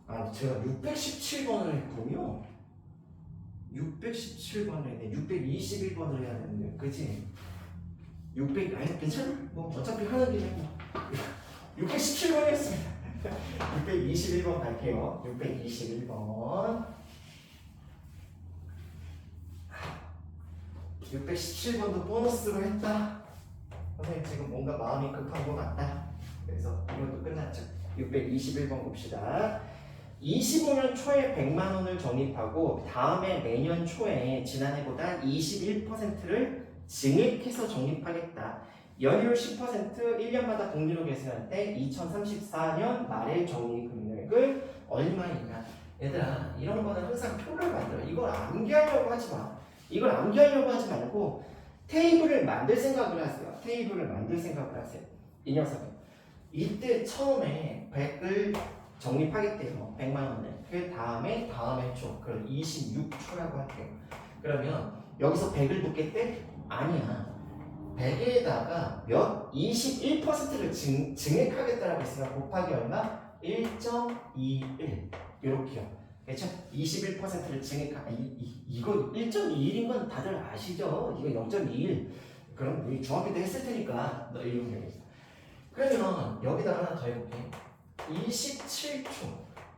아, 제가 617번을 했군요. 617번을 했네. 621번을 해야 되는데, 그치? 600, 아니, 괜찮아? 뭐, 어차피 하는 김에 뭐. 617번 했습니다. 621번 갈게요. 621번. 617번도 보너스로 했다. 선생님 지금 뭔가 마음이 급한 것 같다. 그래서 이것도 끝났죠. 621번 봅시다. 25년 초에 100만 원을 적립하고 다음에 매년 초에 지난해보다 21%를 증액해서 적립하겠다. 연율 10% 1년마다 복리로 계산할 때 2034년 말의 적립 금액을 얼마이냐. 얘들아 이런 거는 항상 표를 만들어. 이걸 암기하려고 하지 마. 이걸 암기하려고 하지 말고 테이블을 만들 생각을 하세요. 테이블을 만들 생각을 하세요. 이 녀석은 이때 처음에 100을 적립하겠대요. 100만 원을. 그 다음에 초. 그럼 26초라고 할게요. 그러면 여기서 100을 붙겠대? 아니야. 100에다가 몇? 21%를 증액하겠다라고 했으니까 곱하기 얼마? 1.21 이렇게요. 그렇죠? 21%를 이거 1.21인 건 다들 아시죠? 이거 0.21 그럼 우리 중학교 때 했을 테니까 너 이런 게 있어. 그러면 여기다 하나 더 해볼게. 27초.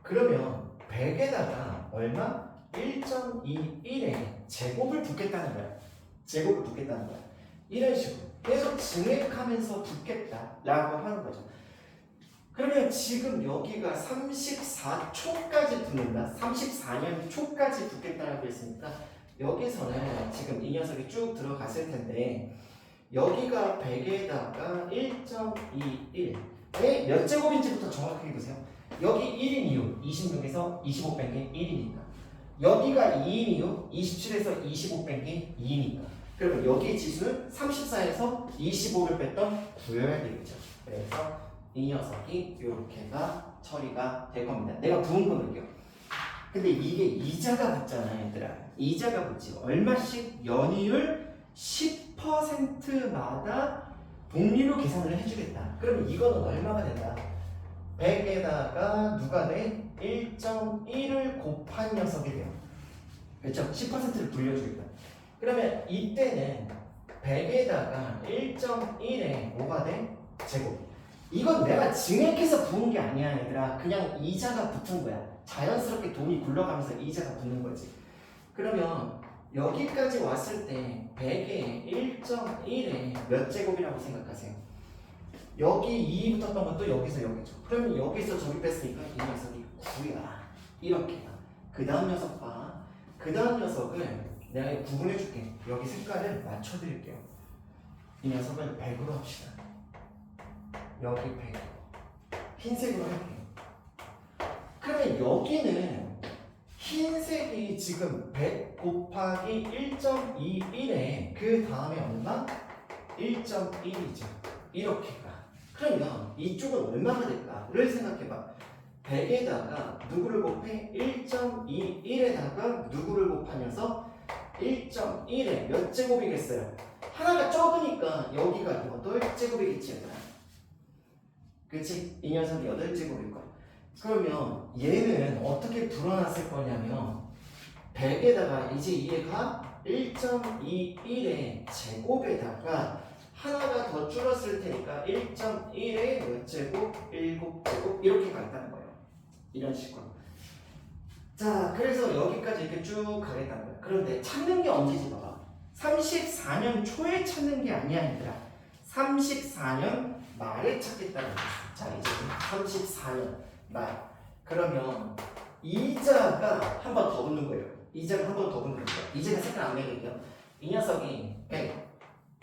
그러면 100에다가 얼마? 1.21에 제곱을 붙겠다는 거야. 제곱을 붙겠다는 거야. 이런 식으로 계속 증액하면서 붙겠다라고 하는 거죠. 그러면 지금 여기가 34초까지 붙는다. 34년 초까지 붙겠다라고 했으니까 여기서는 지금 이 녀석이 쭉 들어갔을 텐데 여기가 100에다가 1.21에 몇 제곱인지부터 정확하게 보세요. 여기 1인 이유 26에서 25 뺀 게 1이니까 여기가 2인 이유 27에서 25 뺀 게 2니까 그러면 여기 지수는 34에서 25를 뺐던 9여야 되겠죠. 그래서 이 녀석이 이렇게가 처리가 될 겁니다. 내가 부은 거 넣을게요. 근데 이게 이자가 붙잖아 얘들아. 이자가 붙지. 얼마씩 연이율 10%마다 복리로 계산을 해주겠다. 그러면 이거는 얼마가 된다? 100에다가 누가 돼? 1.1을 곱한 녀석이 돼요. 그렇죠? 10%를 불려주겠다. 그러면 이때는 100에다가 1.1에 뭐가 돼? 제곱. 이건 내가 증액해서 부은 게 아니야 얘들아. 그냥 이자가 붙은 거야. 자연스럽게 돈이 굴러가면서 이자가 붙는 거지. 그러면 여기까지 왔을 때 100에 1.1에 몇 제곱이라고 생각하세요? 여기 2 붙었던 것도 여기서 여기죠. 그러면 여기서 저기 뺐으니까 이 녀석이 9야. 이렇게야. 그 다음 녀석 봐. 그 다음 녀석을 내가 구분해줄게. 여기 색깔을 맞춰드릴게요. 이 녀석을 100으로 합시다. 여기 100. 흰색으로 할게요. 그러면 여기는 흰색이 지금 100 곱하기 1.21에 그 다음에 얼마? 1.1이죠. 이렇게가. 그러면 이쪽은 얼마가 될까를 생각해봐. 100에다가 누구를 곱해? 1.21에다가 누구를 곱하면서 1.1에 몇 제곱이겠어요? 하나가 적으니까 여기가 8제곱이겠지 얘들아. 그치? 이 녀석이 8제곱일 거야. 그러면 얘는 어떻게 불어났을 거냐면 100에다가 이제 얘가 1.21의 제곱에다가 하나가 더 줄었을 테니까 1.1의 몇 제곱? 7제곱 이렇게 간다는 거예요. 이런 식으로. 자, 그래서 여기까지 이렇게 쭉 가겠다는 거야. 그런데 찾는 게 언제지 봐봐. 34년 초에 찾는 게 아니야, 얘들아. 34년 말에 찾겠다는 거야. 자, 이제 34년 말. 그러면 이자가 한 번 더 붙는 거예요. 이자가 한 번 더 붙는 거예요. 이자가 색깔 안 내릴게요. 이 녀석이 100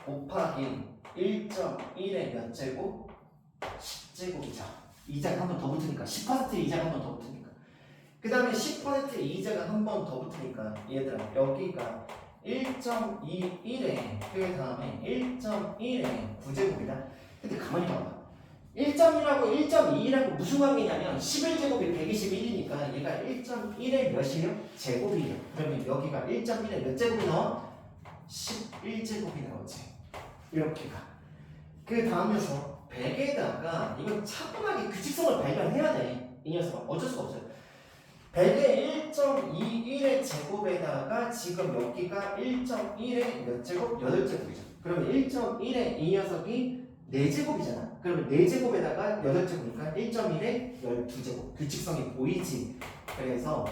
곱하기 1.1의 몇 제곱? 10제곱이죠. 이자가 한 번 더 붙으니까 10% 이자가 한 번 더 붙으니까. 그 다음에 10% 이자가 한 번 더 붙으니까 얘들아 여기가 1.21에 그 다음에 1.1에 9제곱이다. 근데 가만히 봐봐. 1.1하고 1.2라고 무슨 관계냐면 11제곱이 121이니까 얘가 1.1에 몇이에요? 제곱이에요. 그러면 여기가 1.1에 몇 제곱이 나와? 11제곱이 나오지. 이렇게 가. 그 다음 녀석 100에다가 이건 차분하게 규칙성을 발견해야 돼. 이 녀석은 어쩔 수가 없어요. 100의 1.21의 제곱에다가 지금 여기가 1.1의 몇 제곱? 8제곱이죠. 그러면 1.1의 이 녀석이 4제곱이잖아. 그러면 4제곱에다가 8제곱이니까 1.1에 12제곱. 규칙성이 보이지. 그래서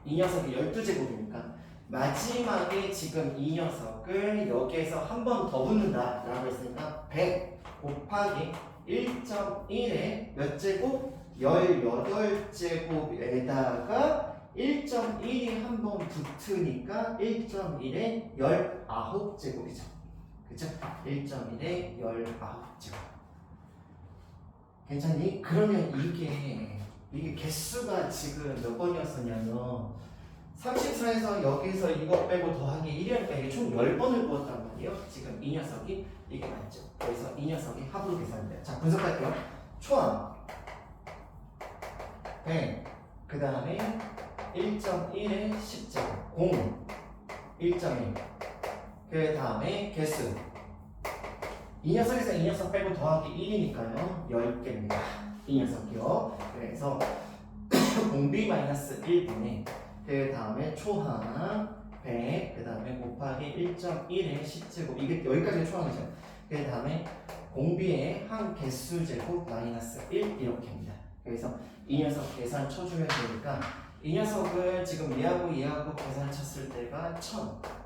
이 녀석이 12제곱이니까 마지막에 지금 이 녀석을 여기에서 한 번 더 붙는다 라고 했으니까 100 곱하기 1.1에 몇 제곱? 18제곱에다가 1.1이 한 번 붙으니까 1.1에 19제곱이죠. 그쵸? 1.1에 19제곱. 괜찮니? 그러면 이게 개수가 지금 몇 번이었었냐면 34에서 여기서 이거 빼고 더하기 1이니까 이게 총 10번을 부었단 말이에요. 지금 이 녀석이 이게 맞죠. 그래서 이 녀석이 합으로 계산돼요. 자, 분석할게요. 초항 100, 그 다음에 1.1에 10제곱, 0, 1.1, 그 다음에 개수. 이 녀석에서 이 녀석 빼고 더하기 1이니까요. 10개입니다. 이 녀석이요. 그래서 공비-1분의 그 다음에 초항 100, 그 다음에 곱하기 1.1에 10제곱. 이게 여기까지가 초항이죠. 그 다음에 공비의 한 개수 제곱 마이너스 1 이렇게입니다. 그래서 이 녀석 계산 쳐주면 되니까 이 녀석을 지금 얘하고 계산 쳤을 때가 1000.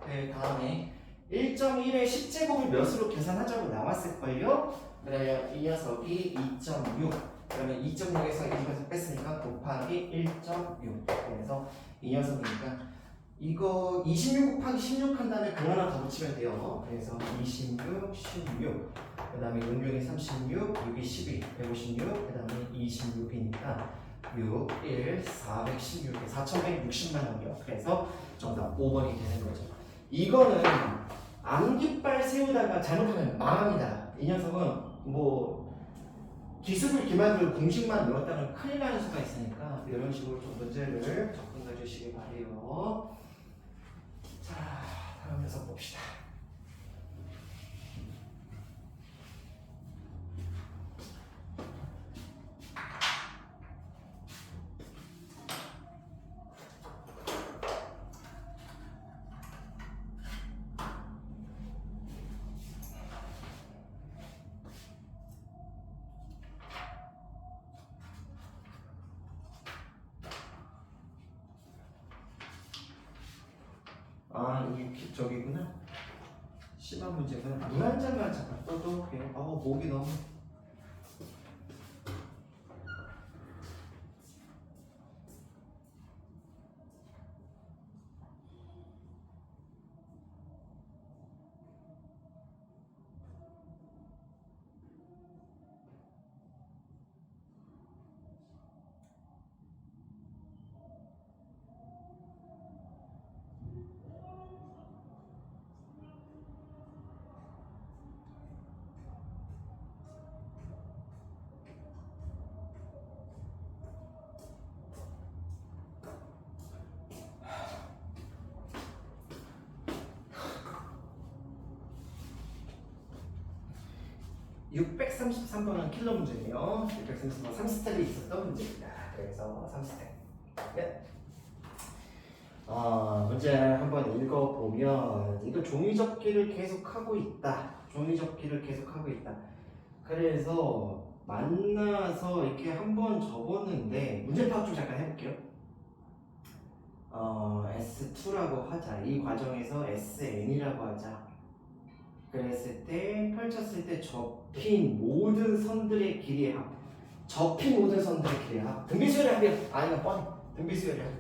그 다음에 1.1에 10제곱을 몇으로 계산하자고 나왔을걸요? 그래요. 이 녀석이 2.6. 그러면 2.6에서 이것을 뺐으니까 곱하기 1.6. 그래서 이 녀석이니까 이거 26 곱하기 16 한 다음에 그 하나 더 붙이면 돼요. 그래서 26, 16. 그 다음에 66이 36, 6이 12, 156. 그 다음에 26이니까 6, 1, 416에 4160만 원이요. 그래서 정답 5번이 되는 거죠. 이거는 암깃발 세우다가 잘못하면 망합니다. 이 녀석은 뭐 기술을 기반으로 공식만 외웠다면 큰일 나는 수가 있으니까 이런 식으로 좀 문제를 접근해 주시기 바래요. 자, 다음 녀석 봅시다. 아, 이게 저기구나. 심한 문제구나. 물 한 잔만 잠깐 떠도 그냥 목이 너무. (633번은) 킬러 문제네요. 633번 3스텝이 있었던 문제입니다. 그래서 3스텝. 네. 문제 한번 읽어보면 이거 종이접기를 계속하고 있다. 종이접기를 계속하고 있다. 그래서 만나서 이렇게 한번 접었는데 문제 파악 좀 잠깐 해볼게요. S2라고 하자. 이 과정에서 SN이라고 하자. 그랬을 때 펼쳤을 때 접힌 모든 선들의 길이의 합. 접힌 모든 선들의 길이의 합. 등비수열의 합이야. 아니면 뻔해. 등비수열의 합.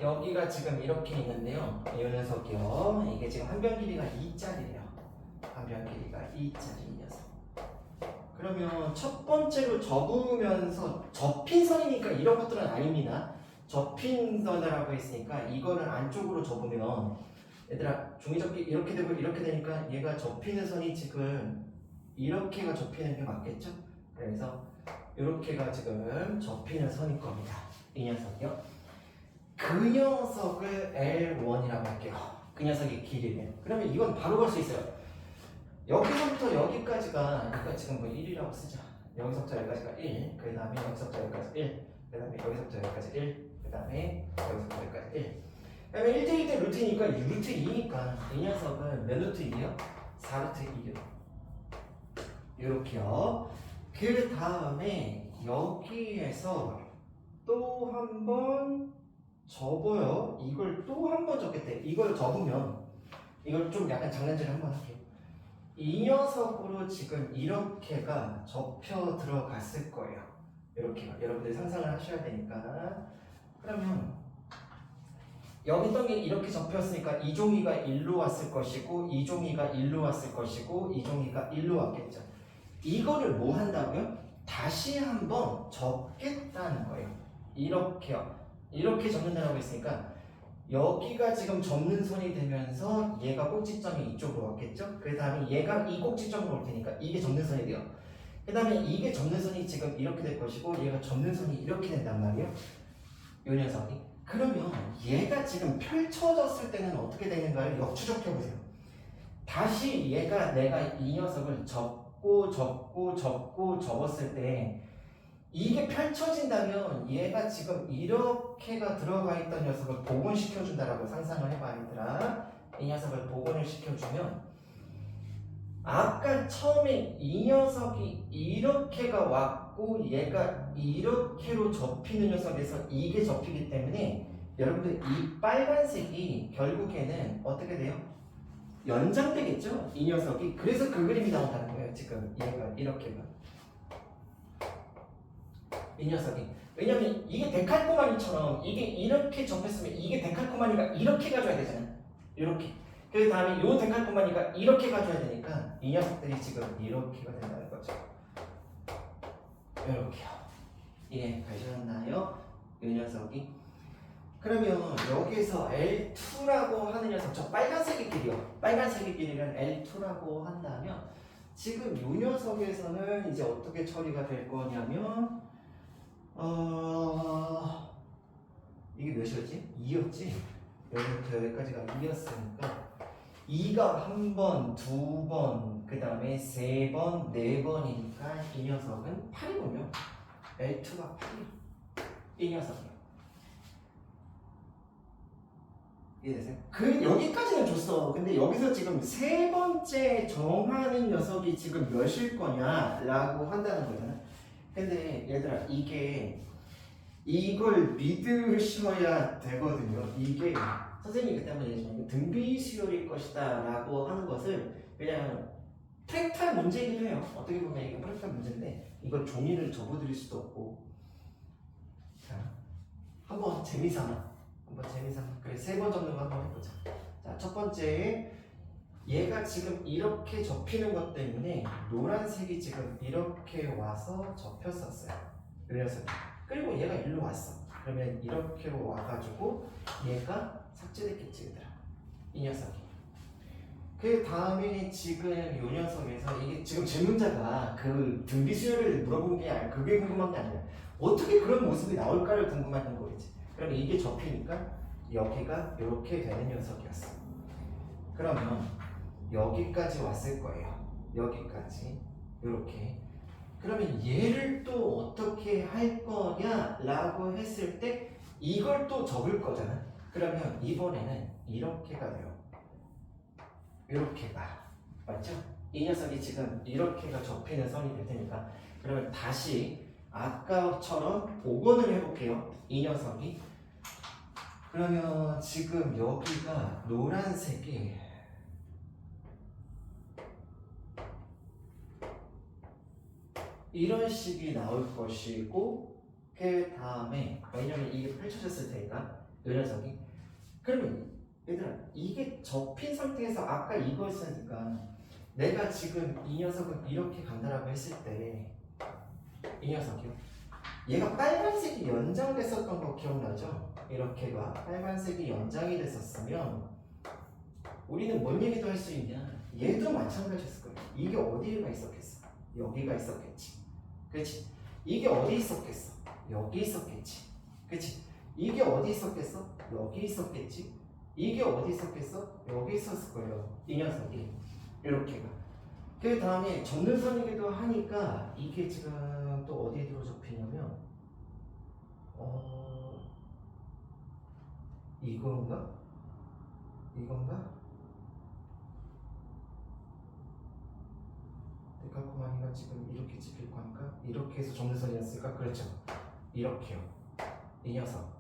여기가 지금 이렇게 있는데요. 이 녀석이요. 이게 지금 한 변 길이가 2짜리래요. 한 변 길이가 2짜리 이 녀석. 그러면 첫 번째로 접으면서 접힌 선이니까 이런 것들은 아닙니다. 접힌 선이라고 했으니까 이거를 안쪽으로 접으면 얘들아 종이접기 이렇게 되고 이렇게 되니까 얘가 접히는 선이 지금 이렇게가 접히는 게 맞겠죠? 그래서 이렇게가 지금 접히는 선일 겁니다. 이 녀석이요. 그 녀석을 L1이라고 할게요. 그 녀석의 길이래요. 그러면 이건 바로 갈 수 있어요. 여기서부터 여기까지가 그러니까 지금 뭐 1이라고 쓰자. 여기서부터 여기까지가 1. 그 다음에 여기서부터 여기까지 1. 그 다음에 여기서부터 여기까지 1. 그 다음에 여기서부터 여기까지 1. 그 다음에 1대 1대 루트니까 루트 2니까 이 녀석은 몇 루트 2요? 4루트 2요. 이렇게요. 그 다음에 여기에서 또 한 번 접어요. 이걸 또 한 번 접겠대. 이걸 접으면 이걸 좀 약간 장난질을 한번 할게요. 이 녀석으로 지금 이렇게가 접혀 들어갔을 거예요. 이렇게가. 여러분들 상상을 하셔야 되니까. 그러면 여기 있던 게 이렇게 접혔으니까 이 종이가 일로 왔을 것이고 이 종이가 일로 왔을 것이고 이 종이가 일로 왔겠죠. 이거를 뭐 한다고요? 다시 한번 접겠다는 거예요. 이렇게요. 이렇게 접는다고 했으니까 여기가 지금 접는 선이 되면서 얘가 꼭지점이 이쪽으로 왔겠죠? 그 다음에 얘가 이 꼭지점으로 올 테니까 이게 접는 선이 돼요. 그 다음에 이게 접는 선이 지금 이렇게 될 것이고 얘가 접는 선이 이렇게 된단 말이에요. 요 녀석이. 그러면 얘가 지금 펼쳐졌을 때는 어떻게 되는가를 역추적해보세요. 다시 얘가 내가 이 녀석을 접었을 때 이게 펼쳐진다면 얘가 지금 이렇게가 들어가 있던 녀석을 복원시켜준다라고 상상을 해봐 얘들아. 이 녀석을 복원을 시켜주면 아까 처음에 이 녀석이 이렇게가 왔고 얘가 이렇게로 접히는 녀석에서 이게 접히기 때문에 여러분들 이 빨간색이 결국에는 어떻게 돼요? 연장되겠죠? 이 녀석이. 그래서 그 그림이 나온다는 거예요. 지금 얘가 이렇게가. 이 녀석이. 왜냐면 이게 데칼코마니처럼 이게 이렇게 접했으면 이게 데칼코마니가 이렇게 가줘야 되잖아. 이렇게. 그 다음에 요 데칼코마니가 이렇게 가줘야 되니까 이 녀석들이 지금 이렇게가 된다는 거죠. 이렇게요. 예, 가셨나요? 이 녀석이. 그러면 여기서 L2라고 하는 녀석, 저 빨간색의 길이요. 빨간색의 길이는 L2라고 한다면 지금 이 녀석에서는 이제 어떻게 처리가 될 거냐면 이게 몇이었지? 2였지? 여기부터 여기까지가 2였으니까 2가 한 번, 두 번, 그 다음에 세 번, 네 번이니까 이 녀석은 8이군요. L2가 8이요. 이 녀석이요. 이해되세요? 여기까지는 줬어. 근데 여기서 지금 세 번째 정하는 녀석이 지금 몇일 거냐라고 한다는 거잖아. 근데 얘들아 이걸 믿으셔야 되거든요. 이게 선생님이 그때 한번 얘기했지만 등비수열일 것이다 라고 하는 것을 그냥 프랙탈 문제이기도 해요. 어떻게 보면 이게 프랙탈 문제인데 이걸 종이를 접어드릴 수도 없고. 자, 한번 재미삼아 그래 3번 접는 거 한번 해보자. 자, 첫 번째 얘가 지금 이렇게 접히는 것 때문에 노란색이 지금 이렇게 와서 접혔었어요. 그래서 그리고 얘가 일로 왔어. 그러면 이렇게 와가지고 얘가 삭제됐겠지 얘들아. 이 녀석이. 그 다음에 지금 이 녀석에서 이게 지금 질문자가 그 등비수열을 물어본 게 아니라 그게 궁금한 게 아니라 어떻게 그런 모습이 나올까를 궁금했던 거겠지. 그러면 이게 접히니까 여기가 이렇게 되는 녀석이었어. 그러면 여기까지 왔을 거예요. 여기까지 이렇게. 그러면 얘를 또 어떻게 할 거냐 라고 했을 때 이걸 또 접을 거잖아. 그러면 이번에는 이렇게가 돼요. 이렇게가 맞죠? 이 녀석이 지금 이렇게가 접히는 선이 될 테니까 그러면 다시 아까처럼 복원을 해볼게요. 이 녀석이 그러면 지금 여기가 노란색이 이런 식이 나올 것이고 그 다음에 왜냐면 이게 펼쳐졌을 테니까 이 녀석이 그러면 얘들아 이게 접힌 상태에서 아까 이거였으니까 내가 지금 이 녀석은 이렇게 간다라고 했을 때 이 녀석이요 얘가 빨간색이 연장됐었던 거 기억나죠? 이렇게가 빨간색이 연장이 됐었으면 우리는 뭔 얘기도 할 수 있냐 얘도 마찬가지였을 거예요. 이게 어디가 있었겠어? 여기가 있었겠지 그치? 이게 어디 있었겠어? 여기 있었겠지 그치? 이게 어디 있었겠어? 여기 있었겠지? 이게 어디 있었겠어? 여기 있었을 거예요. 이 녀석이 이렇게가 그 다음에 접는선이기도 하니까 이게 지금 또 어디로 접히냐면 이건가? 이건가? 데칼코마니가 지금 이렇게 집힐 거니까 이렇게 해서 접는선이었을까? 그렇죠. 이렇게요. 이 녀석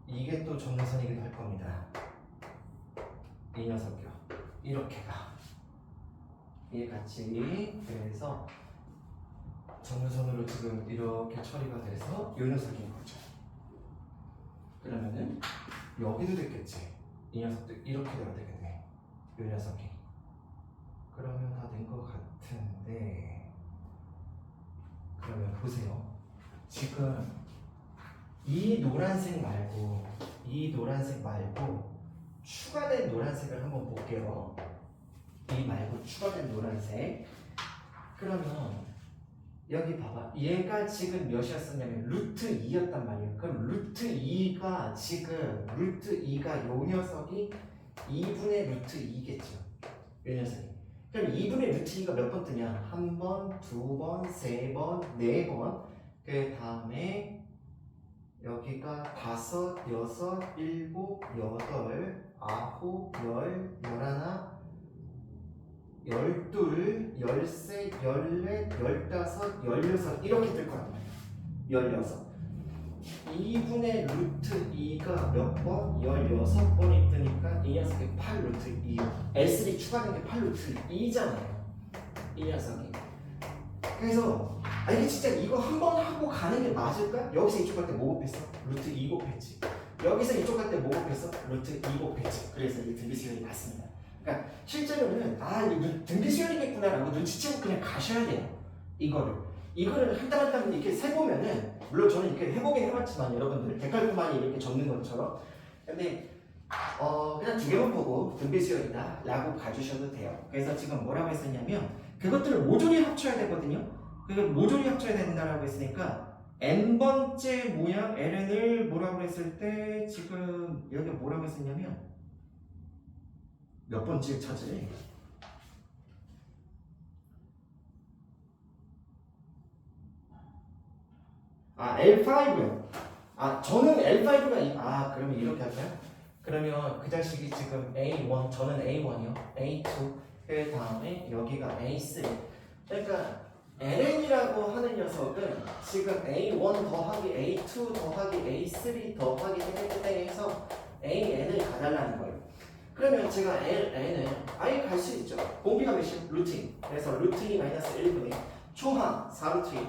이게 또 접는선이기도 할 겁니다. 이 녀석이요. 이렇게가 이게 같이 그래서 접는선으로 지금 이렇게 처리가 돼서 이 녀석인 거죠. 그러면은 여기도 됐겠지. 이 녀석도 이렇게 돼야 되겠네. 이 녀석이. 그러면 다 된 것 같은데 그러면 보세요. 지금 이 노란색 말고 추가된 노란색을 한번 볼게요. 이 말고 추가된 노란색. 그러면 여기 봐봐. 얘가 지금 몇이었었냐면 루트 2였단 말이에요. 그럼 루트 2가 지금 루트 2가 요 녀석이 2분의 루트 2겠죠. 요 녀석이. 그럼 2분의 루트 2가 몇 번 뜨냐? 한 번, 두 번, 세 번, 네 번. 그 다음에 여기가 5, 6, 7, 8, 9, 10, 11, 12, 13, 14, 15, 16 이렇게 뜰 거란 말이에요. 16 2분의 루트 2가 몇 번? 16번이 뜨니까 이 녀석이 8 루트 2 L3 추가된 게 8 루트 2잖아요. 이 녀석이 그래서 이게 진짜 이거 한 번 하고 가는 게 맞을까? 여기서 이쪽 갈 때 뭐 곱했어? 루트 2 곱했지. 여기서 이쪽 갈 때 뭐 곱했어? 루트 2 곱했지. 그래서 이 등비수열이 맞습니다. 그러니까 실제로는 이거 등비수열이겠구나라고 눈치채고 그냥 가셔야 돼요. 이거를 한 땀 한 땀 이렇게 세보면은 물론 저는 이렇게 해보긴 해봤지만 여러분들 데칼코마니 이렇게 적는 것처럼 근데 그냥 두 개만 보고 등비수열이다 라고 가주셔도 돼요. 그래서 지금 뭐라고 했었냐면 그것들을 모조리 합쳐야 되거든요. 그걸 모조리 합쳐야 된다라고 했으니까 n번째 모양 ln을 뭐라고 했을 때 지금 여기 뭐라고 했었냐면 몇 번째 찾으래? L5요. 저는 L5가 그러면 이렇게 할까요? 그러면 그 자식이 지금 A1, 저는 A1이요. A2, 그 다음에 여기가 A3. 그러니까 LN이라고 하는 녀석은 지금 A1 더하기 A2 더하기 A3 더하기 해서 AN을 가달라는 거예요. 그러면 제가 LN을 아예 갈 수 있죠. 공비가 몇이요? 루트 2. 그래서 루트 2 마이너스 1분의 초항 4루트 2.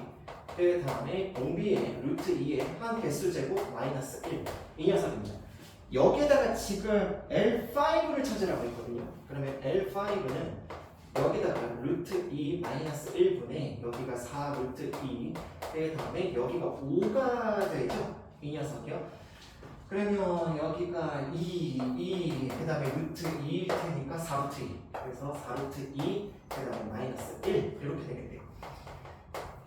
그 다음에 공비의 루트 2의 한 개수 제곱 마이너스 1. 이 녀석입니다. 여기에다가 지금 L5를 찾으라고 했거든요. 그러면 L5는 여기다가 루트 2 마이너스 1분의 여기가 4 루트 2. 그 다음에 여기가 5가 되죠. 이 녀석이요. 그러면 여기가 2, 그 다음에 루트 2일 테니까 4루트 2. 그래서 4루트 2, 그 다음에 마이너스 1. 이렇게 되겠네요.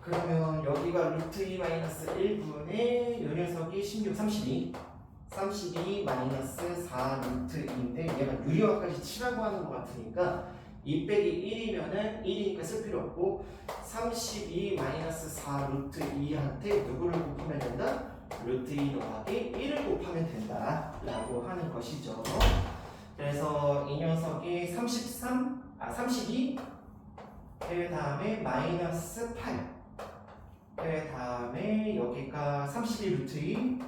그러면 여기가 루트 2 마이너스 1분의 이 녀석이 16, 32 마이너스 4 루트 2인데 얘가 유리화까지 치라고 하는 것 같으니까 2 빼기 1이면은 1이니까 쓸 필요 없고 32 마이너스 4 루트 2한테 누구를 곱하면 된다? 루트 2 더하기 1을 곱하면 된다 라고 하는 것이죠. 그래서 이 녀석이 32 그 다음에 마이너스 8. 그 다음에 여기가 32 루트 2.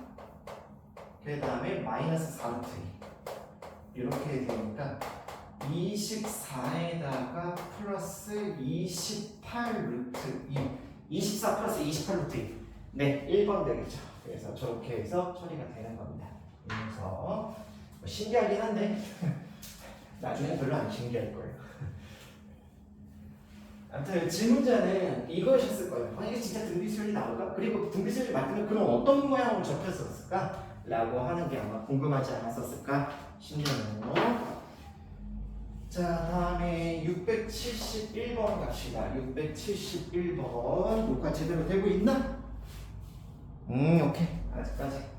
그 다음에 마이너스 4 루트 2. 이렇게 되니까 24에다가 플러스 28 루트 2. 24 플러스 28 루트 2. 네, 1번 되겠죠. 그래서 저렇게 해서 처리가 되는 겁니다. 그래서 뭐 신기하긴 한데 나중에 별로 안 신기할 거예요. 아무튼 질문자는 이거셨을 거예요. 이게 진짜 등비수열이 나올까? 그리고 등비수열이 맞으면 그럼 어떤 모양으로 접혔었을까? 라고 하는 게 아마 궁금하지 않았었을까 싶네요. 자, 다음에 671번 갑시다. 671번 녹화 제대로 되고 있나? 오케이. 아직까지.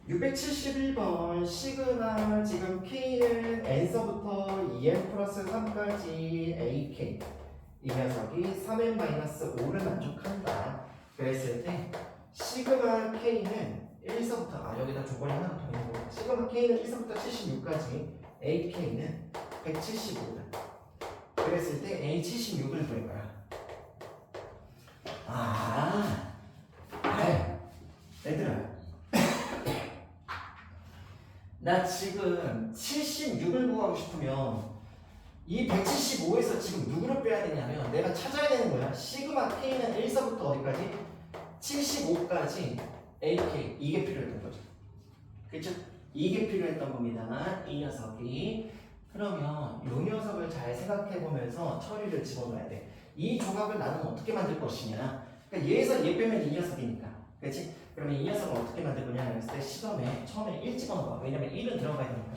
(671번) 시그마 지금 K는 N서부터 2N 플러스 3까지 AK 이 녀석이 3N-5를 만족한다. 그랬을 때 시그마 K는 1서부터 여기다 조건이 하나 더 있는 거고 시그마 K는 1서부터 76까지 AK는 175다. 그랬을 때 A 76을 구할 거야. 얘들아 나 지금 76을 구하고 싶으면 이 175에서 지금 누구를 빼야 되냐면 내가 찾아야 되는 거야. 시그마 K는 1서부터 어디까지? 75까지 AK 이게 필요했던 거죠. 그쵸? 이게 필요했던 겁니다. 이 녀석이. 그러면 이 녀석을 잘 생각해 보면서 처리를 집어넣어야 돼. 이 조각을 나는 어떻게 만들 것이냐. 그러니까 얘에서 얘 빼면 이 녀석이니까. 그렇지? 그러면 이 녀석을 어떻게 만들 거냐 했을 때 시험에 처음에 1 집어넣어. 왜냐면 1은 들어가야 되니까.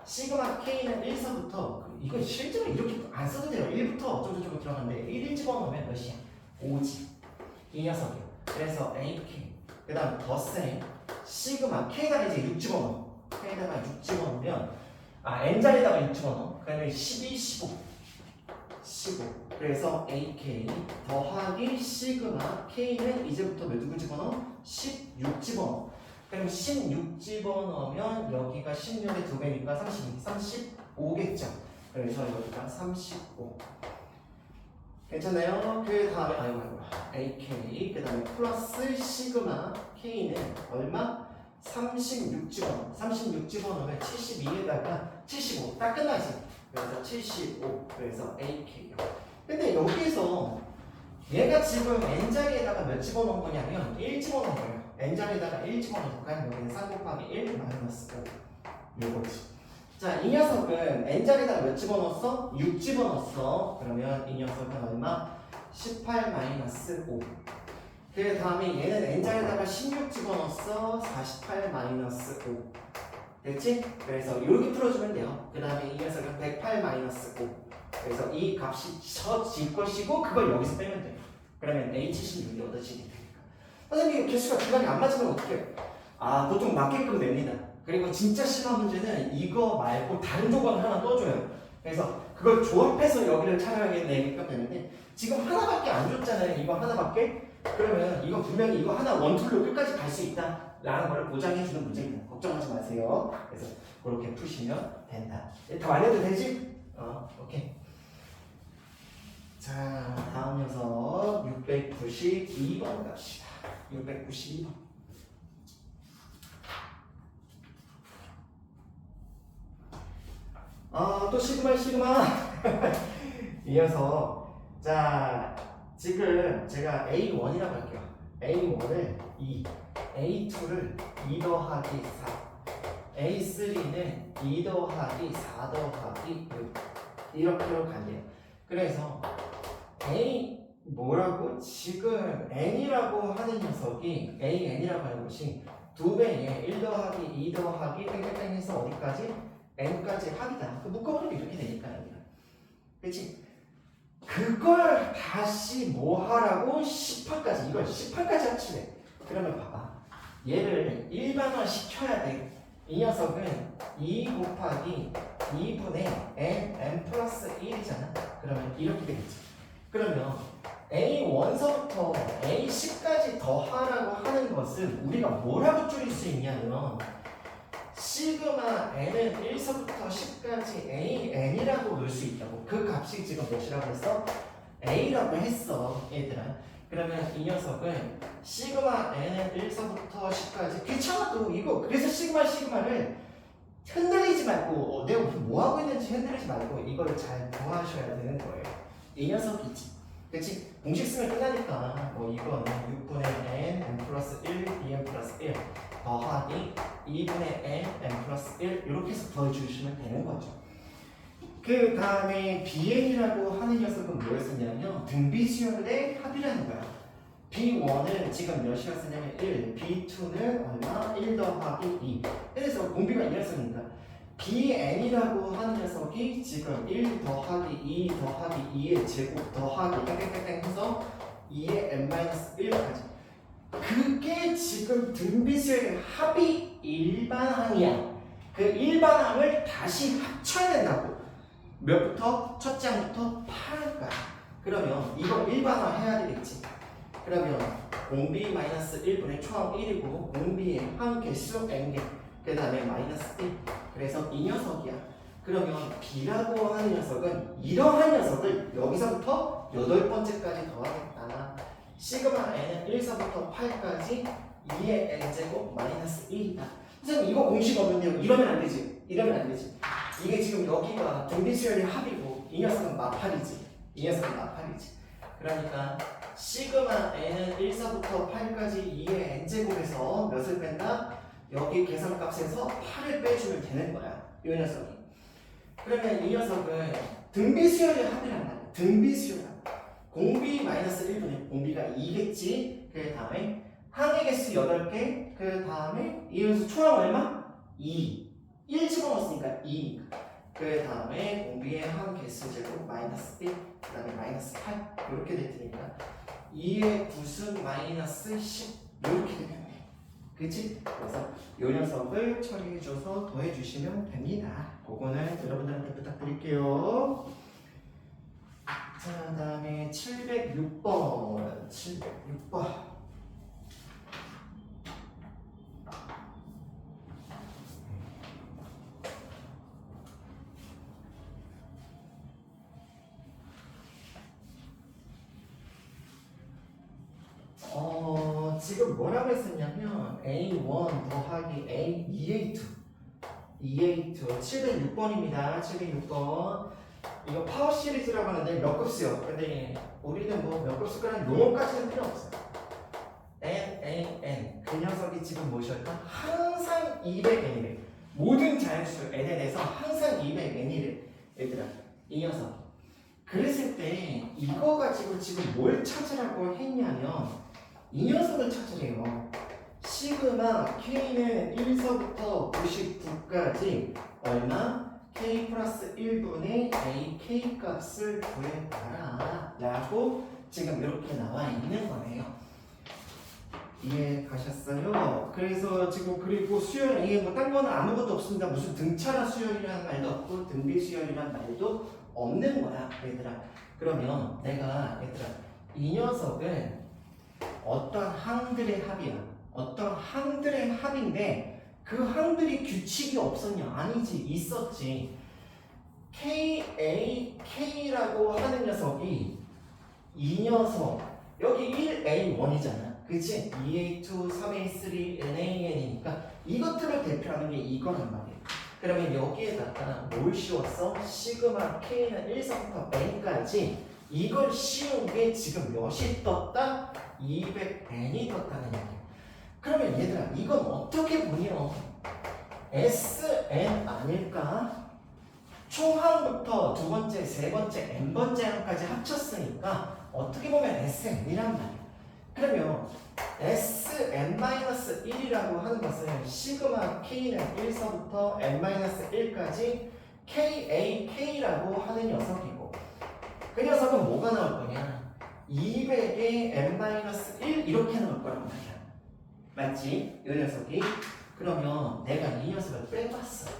시그마 K는 1서부터 이거 실제로 이렇게 안 써도 돼요. 1부터 어쩌고저쩌고 들어가는데 1 집어넣으면 몇이야? 5지. 이 녀석이요. 그래서 AK 그 다음 덧셈 시그마 K에다가 이제 6 집어넣어. K에다가 6 집어넣으면 N자리에다가 6 집어넣어. 그 다음에 12, 15 그래서 AK 더하기 시그마 K는 이제부터 누구 집어넣어? 16 집어넣어. 그럼 16 집어넣으면 여기가 16의 2배니까 35겠죠. 그래서 여기가 35. 괜찮나요? 그 다음에 AK 그 다음에 플러스 시그마 K는 얼마? 36 집어넣어. 36 집어넣으면 72에다가 75 딱 끝나지. 그래서 75 그래서 AK요. 근데 여기서 얘가 지금 N자리에다가 몇 집어넣은 거냐면 1 집어넣은 거예요. N자리에다가 1 집어넣으니까 여기는 3 곱하기 1 마이너스 5 요거지. 자, 이 녀석은 N자리에다가 몇 집어넣었어? 6 집어넣었어. 그러면 이 녀석은 얼마? 18 마이너스 5. 그 다음에 얘는 N자리에다가 16 집어넣었어. 48 마이너스 5. 됐지? 그래서 이렇게 풀어주면 돼요. 그 다음에 이 녀석은 108 마이너스 5. 그래서 이 값이 질 것이고 그걸 여기서 빼면 돼요. 그러면 A76이 얻어지게 되니까. 선생님 개수가 중간에 안 맞으면 어떻게 해요? 보통 맞게끔 냅니다. 그리고 진짜 심한 문제는 이거 말고 다른 조건 하나 떠줘요. 그래서 그걸 조합해서 여기를 찾아야겠네니까 되는데 지금 하나밖에 안 줬잖아요. 이거 하나밖에? 그러면 이거 분명히 이거 하나 원툴로 끝까지 갈 수 있다 라는 걸 보장해주는 문제입니다. 걱정하지 마세요. 그래서 그렇게 푸시면 된다. 다 완료도 되지? 오케이. 자, 다음 녀석 692번 갑시다. 692번. 또 시그마 이 녀석. 자, 지금 제가 A1이라고 할게요. A1을 2, A2를 2 더하기 4, A3는 2 더하기 4 더하기 6 이렇게로 간대요. 그래서 A 뭐라고? 지금 N이라고 하는 녀석이 AN이라고 하는 것이 2배에 1 더하기 2 더하기 땡땡땡 해서 어디까지? N까지 합이다. 묶어버리면 이렇게 되니까 N이야. 그치? 그걸 다시 뭐 하라고? 18까지 이걸 18까지 합치래. 그러면 봐봐. 얘를 일반화 시켜야 돼. 이 녀석은 2 곱하기 2분의 n 플러스 1이잖아. 그러면 이렇게 되겠지. 그러면 A1서부터 A10까지 10까지 더하라고 하는 것은 우리가 뭐라고 줄일 수 있냐면 시그마 n은 1서부터 10까지 an이라고 넣을 수 있다고. 그 값이 지금 몇이라고 했어? a라고 했어 얘들아. 그러면 이 녀석은 시그마 n은 1서부터 10까지 괜찮아도 이거 그래서 시그마를 흔들리지 말고 내가 뭐 하고 있는지 흔들리지 말고 이거를 잘 구하셔야 되는 거예요. 이 녀석이지. 그치? 공식 쓰면 끝나니까 뭐 이거는 6분의 n 플러스 1 bn 플러스 1 더하기 2분의 n 플러스 1 이렇게 해서 더해주시면 되는 거죠. 그 다음에 bn이라고 하는 녀석은 뭐였었냐면 등비수열의 합이라는 거야. b1은 지금 몇이었었냐면 1, b2는 얼마? 1 더하기 2. 그래서 공비가 이 녀석이니까 bn이라고 하는 녀석이 지금 1 더하기 2 더하기 2의 제곱 더하기 땡땡땡땡 해서 2의 n-1까지. 그게 지금 등비수열의 합이 일반항이야. 그 일반항을 다시 합쳐야 된다고. 몇부터? 첫째 항부터 8까지. 그러면 이거 일반화 해야 되겠지. 그러면 공비-1분의 초항 1이고 공비의 항 개수 n개 그 다음에 마이너스 1. 그래서 이 녀석이야. 그러면 b라고 하는 녀석은 이러한 녀석을 여기서부터 8번째까지 더하겠다. 시그마 n은 1서부터 8까지 2의 n제곱 마이너스 1이다. 선생님 이거 공식 없는데요. 이러면 안 되지. 이러면 안 되지. 이게 지금 여기가 등비수열의 합이고 이 녀석은 마팔이지. 이 녀석은 마팔이지. 그러니까 시그마 n은 1서부터 8까지 2의 n제곱에서 몇을 뺀다? 여기 계산값에서 8을 빼주면 되는 거야. 이 녀석이. 그러면 이 녀석은 등비수열의 합이란 말이야. 등비수열. 공비 마이너스 1분의 공비가 2겠지. 그 다음에 항의 개수 8개. 그 다음에 이 녀석 초항 얼마? 2. 1 집어넣었으니까 2. 그 다음에 공비의 항 개수 제곱 마이너스 1. 그 다음에 마이너스 8. 이렇게 될 테니까 2의 9승 마이너스 10. 이렇게 되겠네. 그치? 그래서 이 녀석을 처리해줘서 더해주시면 됩니다. 그거는 여러분들한테 부탁드릴게요. 자, 다음에 706번. 706번. 지금 뭐라고 했었냐면 A1 더하기 A2A2 706번입니다. 706번 이거 파워 시리즈라고 하는데 몇 급수요? 근데 우리는 뭐 몇 급수 거란 용어까지는 필요 없어요. N 그 녀석이 지금 무엇이었다? 항상 200N이래. 모든 자연수 N에 대해서 항상 200N이래. 얘들아 이 녀석 그랬을 때 이거 가지고 지금 뭘 찾으라고 했냐면 이 녀석을 찾으래요. 시그마 K는 1서부터 99까지 얼마? K 플러스 1분의 AK 값을 구해봐라 라고 지금 이렇게 나와 있는 거네요. 이해 가셨어요? 그래서 지금 그리고 수열 이게 뭐 딴 거는 아무것도 없습니다. 무슨 등차라 수열이라는 말도 없고 등비 수열이라는 말도 없는 거야 얘들아. 그러면 내가 얘들아 이 녀석은 어떤 항들의 합이야. 어떤 항들의 합인데 그 항들이 규칙이 없었냐? 아니지. 있었지. KAK라고 하는 녀석이 이 녀석 여기 1A1이잖아. 그치? 2A2, 3A3, NAN이니까 이것들을 대표하는 게 이거란 말이야. 그러면 여기에다가 뭘 씌웠어? 시그마 K는 1서부터 N까지 이걸 씌운 게 지금 몇이 떴다? 200N이 떴다는 얘기야. 그러면 얘들아 이건 어떻게 보면 SN 아닐까? 초항부터 두 번째, 세 번째, N번째 항까지 합쳤으니까 어떻게 보면 SN이란 말이야. 그러면 Sn-1이라고 하는 것은 시그마 K는 1서부터 N-1까지 KAK라고 하는 녀석이고 그 녀석은 뭐가 나올 거냐? 200에 n-1 이렇게 나올 거란 말이야. 맞지? 이 녀석이. 그러면 내가 이 녀석을 빼봤어.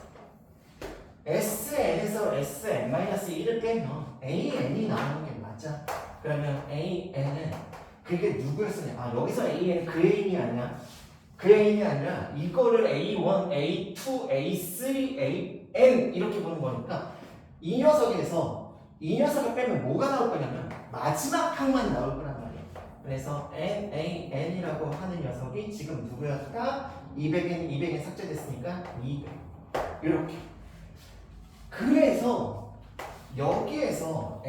SN에서 Sn-1을 빼면 AN이 나오는 게 맞아. 그러면 AN은 그게 누구였었냐? 아 여기서 AN 그 AN이 아니야. 그 AN이 아니라 이거를 A1, A2, A3, AN 이렇게 보는 거니까 이 녀석을 빼면 뭐가 나올 거냐면 마지막 항만 나올 거란 말이야. 그래서 NAN이라고 하는 녀석이 지금 누구였다? 200엔 삭제됐으니까 200 이렇게. 그래서 여기에서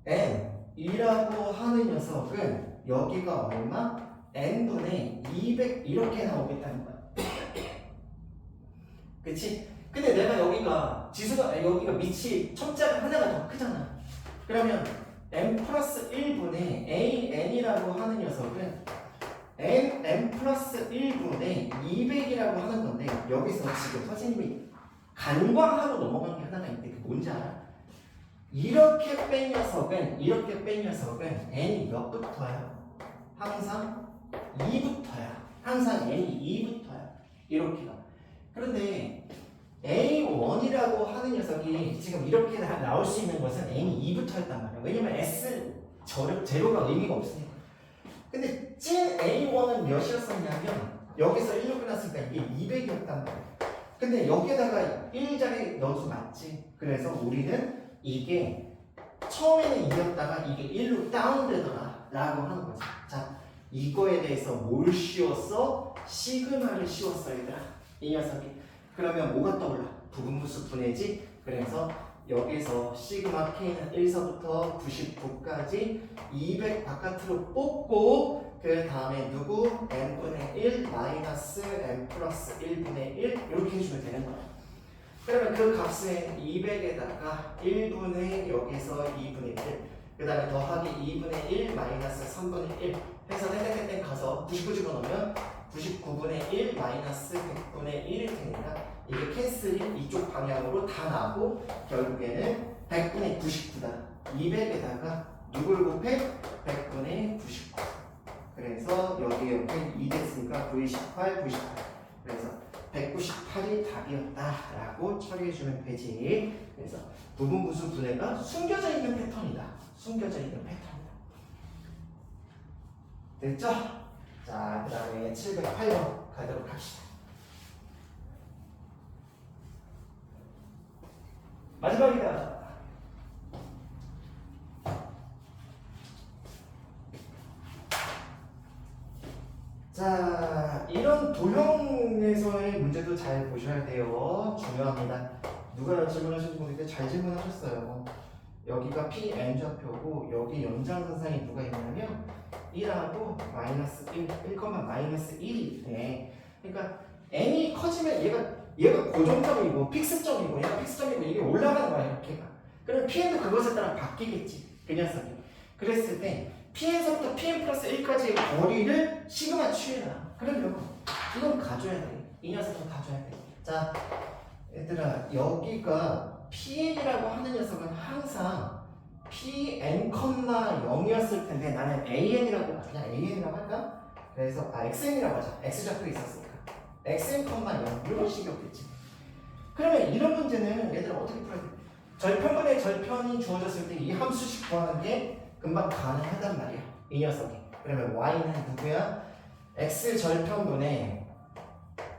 AN이라고 하는 녀석은 여기가 얼마? n분의 200 이렇게 나오겠다는 거야. 그치? 근데 내가 여기가 여기가 밑이 첨자가 하나가 더 크잖아. 그러면 n 플러스 1분의 AN이라고 하는 녀석은 n 플러스 1분의 200이라고 하는 건데 여기서 지금 선생님이 간과하고 넘어간 게 하나가 있는데 그게 뭔지 알아? 이렇게 뺀 녀석은 n이 몇 부터야? 항상 2부터야. 항상 n이 2부터야. 이렇게가. 그런데 A1이라고 하는 녀석이 지금 이렇게 나올 수 있는 것은 n이 2부터였단 말이야. 왜냐면 S 제로가 의미가 없으니까. 근데 찐 A1은 몇이었었냐면 여기서 1로 끝났으니까 이게 200이었단 말이야. 근데 여기에다가 1자리 넣어서 맞지. 그래서 우리는 이게 처음에는 2였다가 이게 1로 다운되더라 라고 하는 거지. 자, 이거에 대해서 뭘 씌웠어? 시그마를 씌웠어 얘들아. 이 녀석이. 그러면 뭐가 떠올라? 부분부수 분해지. 그래서 여기서 시그마 K는 1서부터 99까지 200 바깥으로 뽑고 그 다음에 누구? n분의 1 마이너스 n 플러스 1분의 1 이렇게 해주면 되는 거야. 그러면 그 값은 200에다가 1분의 여기서 2분의 1 그 다음에 더하기 2분의 1 마이너스 3분의 1 해서 땡땡땡땡 가서 99 집어넣으면 99분의 1 마이너스 100분의 1이 되니까 이게 캔슬이 이쪽 방향으로 다 나고 결국에는 100분의 99다. 200에다가 누굴 곱해? 100분의 99. 그래서 여기 옆에 2 됐으니까 98, 98. 그래서 198이 답이었다라고 처리해주면 되지. 그래서 부분부수 분해가 숨겨져 있는 패턴이다. 숨겨져 있는 패턴이다. 됐죠? 자, 그 다음에 708번 가도록 합시다. 마지막이다. 자, 이런 도형에서의 문제도 잘 보셔야 돼요. 중요합니다. 누가 질문하셨는지 모르겠는데 잘 질문하셨어요. 여기가 Pn 좌표고 여기 연장선상에 누가 있냐면 1하고 마이너스 1, 1, 마이너스 1이 돼. 그러니까 n이 커지면 얘가 고정점이고 픽스점이고 얘가 픽스점이고 이게 올라가는 거야 이렇게가. 그럼 Pn도 그것에 따라 바뀌겠지 그 녀석이. 그랬을 때 Pn서부터 Pn 플러스 1까지의 거리를 시그마 취해라. 그러면 이건 가져야 돼. 이 녀석은 가져야 돼. 자 얘들아 여기가 Pn이라고 하는 녀석은 항상 Pn, 0이었을 텐데 나는 AN이라고 그냥 AN이라고 할까? 그래서 XN이라고 하자. X좌표 있었으니까 XN, 0 이런 식이었겠지. 그러면 이런 문제는 얘들아 어떻게 풀어야 돼? 절편분의 절편이 주어졌을 때 이 함수식 구하는 게 금방 가능하단 말이야. 이 녀석이. 그러면 y는 누구야? x 절편분의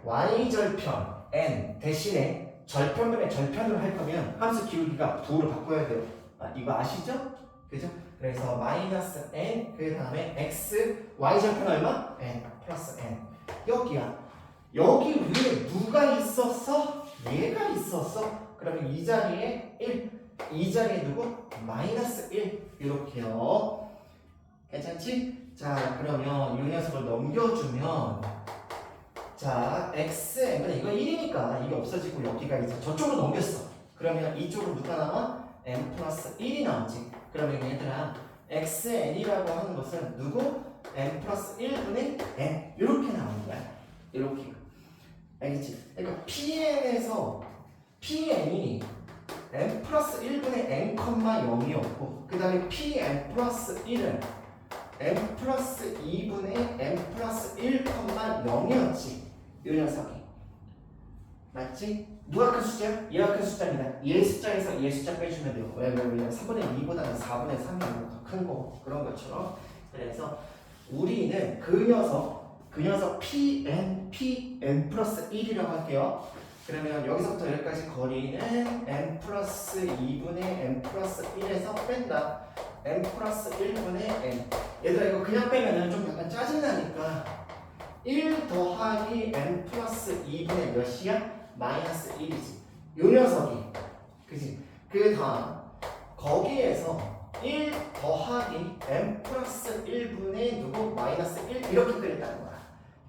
y 절편 n 대신에 절편분의 절편으로 할 거면 함수 기울기가 부호로 바꿔야 돼요. 아, 이거 아시죠? 그죠? 그래서 마이너스 n 그 다음에 x y 절편 얼마? n 플러스 n 여기야. 여기 위에 누가 있었어? 얘가 있었어. 그러면 이 자리에 1 이 자리에 누구? 마이너스 1 이렇게요. 괜찮지? 자 그러면 이 녀석을 넘겨주면 자 xn 이거 1이니까 이게 없어지고 여기가 이제 저쪽으로 넘겼어. 그러면 이쪽으로 누가 나와? n 플러스 1이 나오지. 그러면 얘들아 xn이라고 하는 것은 누구? n 플러스 1분의 n 이렇게 나오는 거야. 이렇게. 알겠지? 그러니까 PN에서 PN이 n 플러스 1분의 n, 0이었고 그 다음에 PN 플러스 1은 n 플러스 2분의 n 플러스 1, 0이었지. 이 녀석이. 맞지? 누가 큰 숫자야? 얘가 큰 숫자입니다. 얘 숫자에서 얘 숫자 빼주면 돼요. 왜? 3분의 2보다는 4분의 3이 더 큰 거. 그런 것처럼. 그래서 우리는 그 녀석 pn 플러스 1이라고 할게요. 그러면 여기서부터 여기까지 거리는 n 플러스 2분의 n 플러스 1에서 뺀다. n 플러스 1분의 n. 얘들아 이거 그냥 빼면은 좀 약간 짜증나니까 1 더하기 n 플러스 2분의 몇이야? 마이너스 1이지. 요 녀석이. 그지? 그 다음 거기에서 1 더하기 n 플러스 1분의 누구? 마이너스 1 이렇게 끓였다는 거야.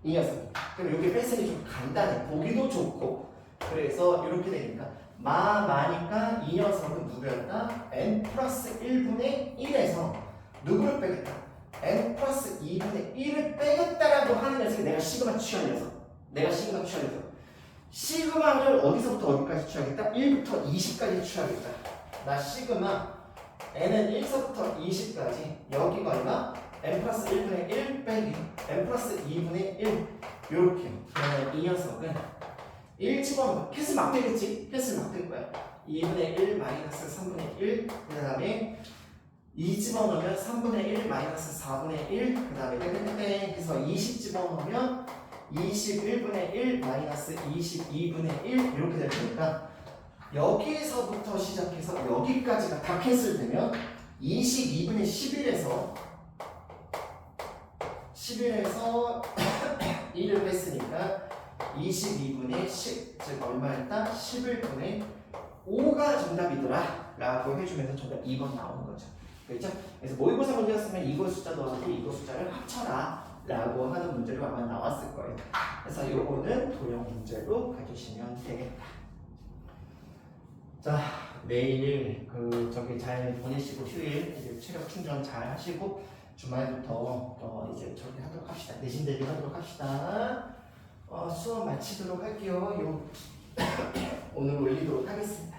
이 녀석이. 그럼 여기 뺐으니 좀 간단해. 보기도 좋고. 그래서 이렇게 되니까 마니까 이 녀석은 누구였다? n 플러스 1분의 1에서 누구를 빼겠다? n 플러스 2분의 1을 빼겠다라고 하는 녀석이 내가 시그마 취한 녀석. 내가 시그마 취한 녀석. 시그마를 어디서부터 어디까지 취하겠다? 1부터 20까지 취하겠다. 나 시그마 n은 1서부터 20까지 여기가 얼마? n 플러스 1분의 1 빼기 n 플러스 2분의 1 요렇게. 그러면 이 녀석은 1 집어넣으면 캐슬 막 되겠지? 캐슬 막 될 거야. 2분의 1 마이너스 3분의 1 그 다음에 2 집어넣으면 3분의 1 마이너스 4분의 1 그 다음에 땡땡땡 해서 20 집어넣으면 21분의 1 마이너스 22분의 1 이렇게 될 테니까 여기서부터 시작해서 여기까지가 다 캔슬되면 22분의 11에서 1을 뺐으니까 22분의 10, 즉 얼마였다? 11분의 5가 정답이더라 라고 해주면서 정답 2번 나오는 거죠. 그렇죠? 그래서 모의고사 문제였으면 이거 숫자 넣어서 이거 숫자를 합쳐라 라고 하는 문제로 아마 나왔을 거예요. 그래서 요거는 도형 문제로 가주시면 되겠다. 자, 내일 잘 보내시고 휴일 이제 체력 충전 잘 하시고 주말부터 이제 저기 하도록 합시다. 내신 대비 하도록 합시다. 수업 마치도록 할게요. 오늘 올리도록 하겠습니다.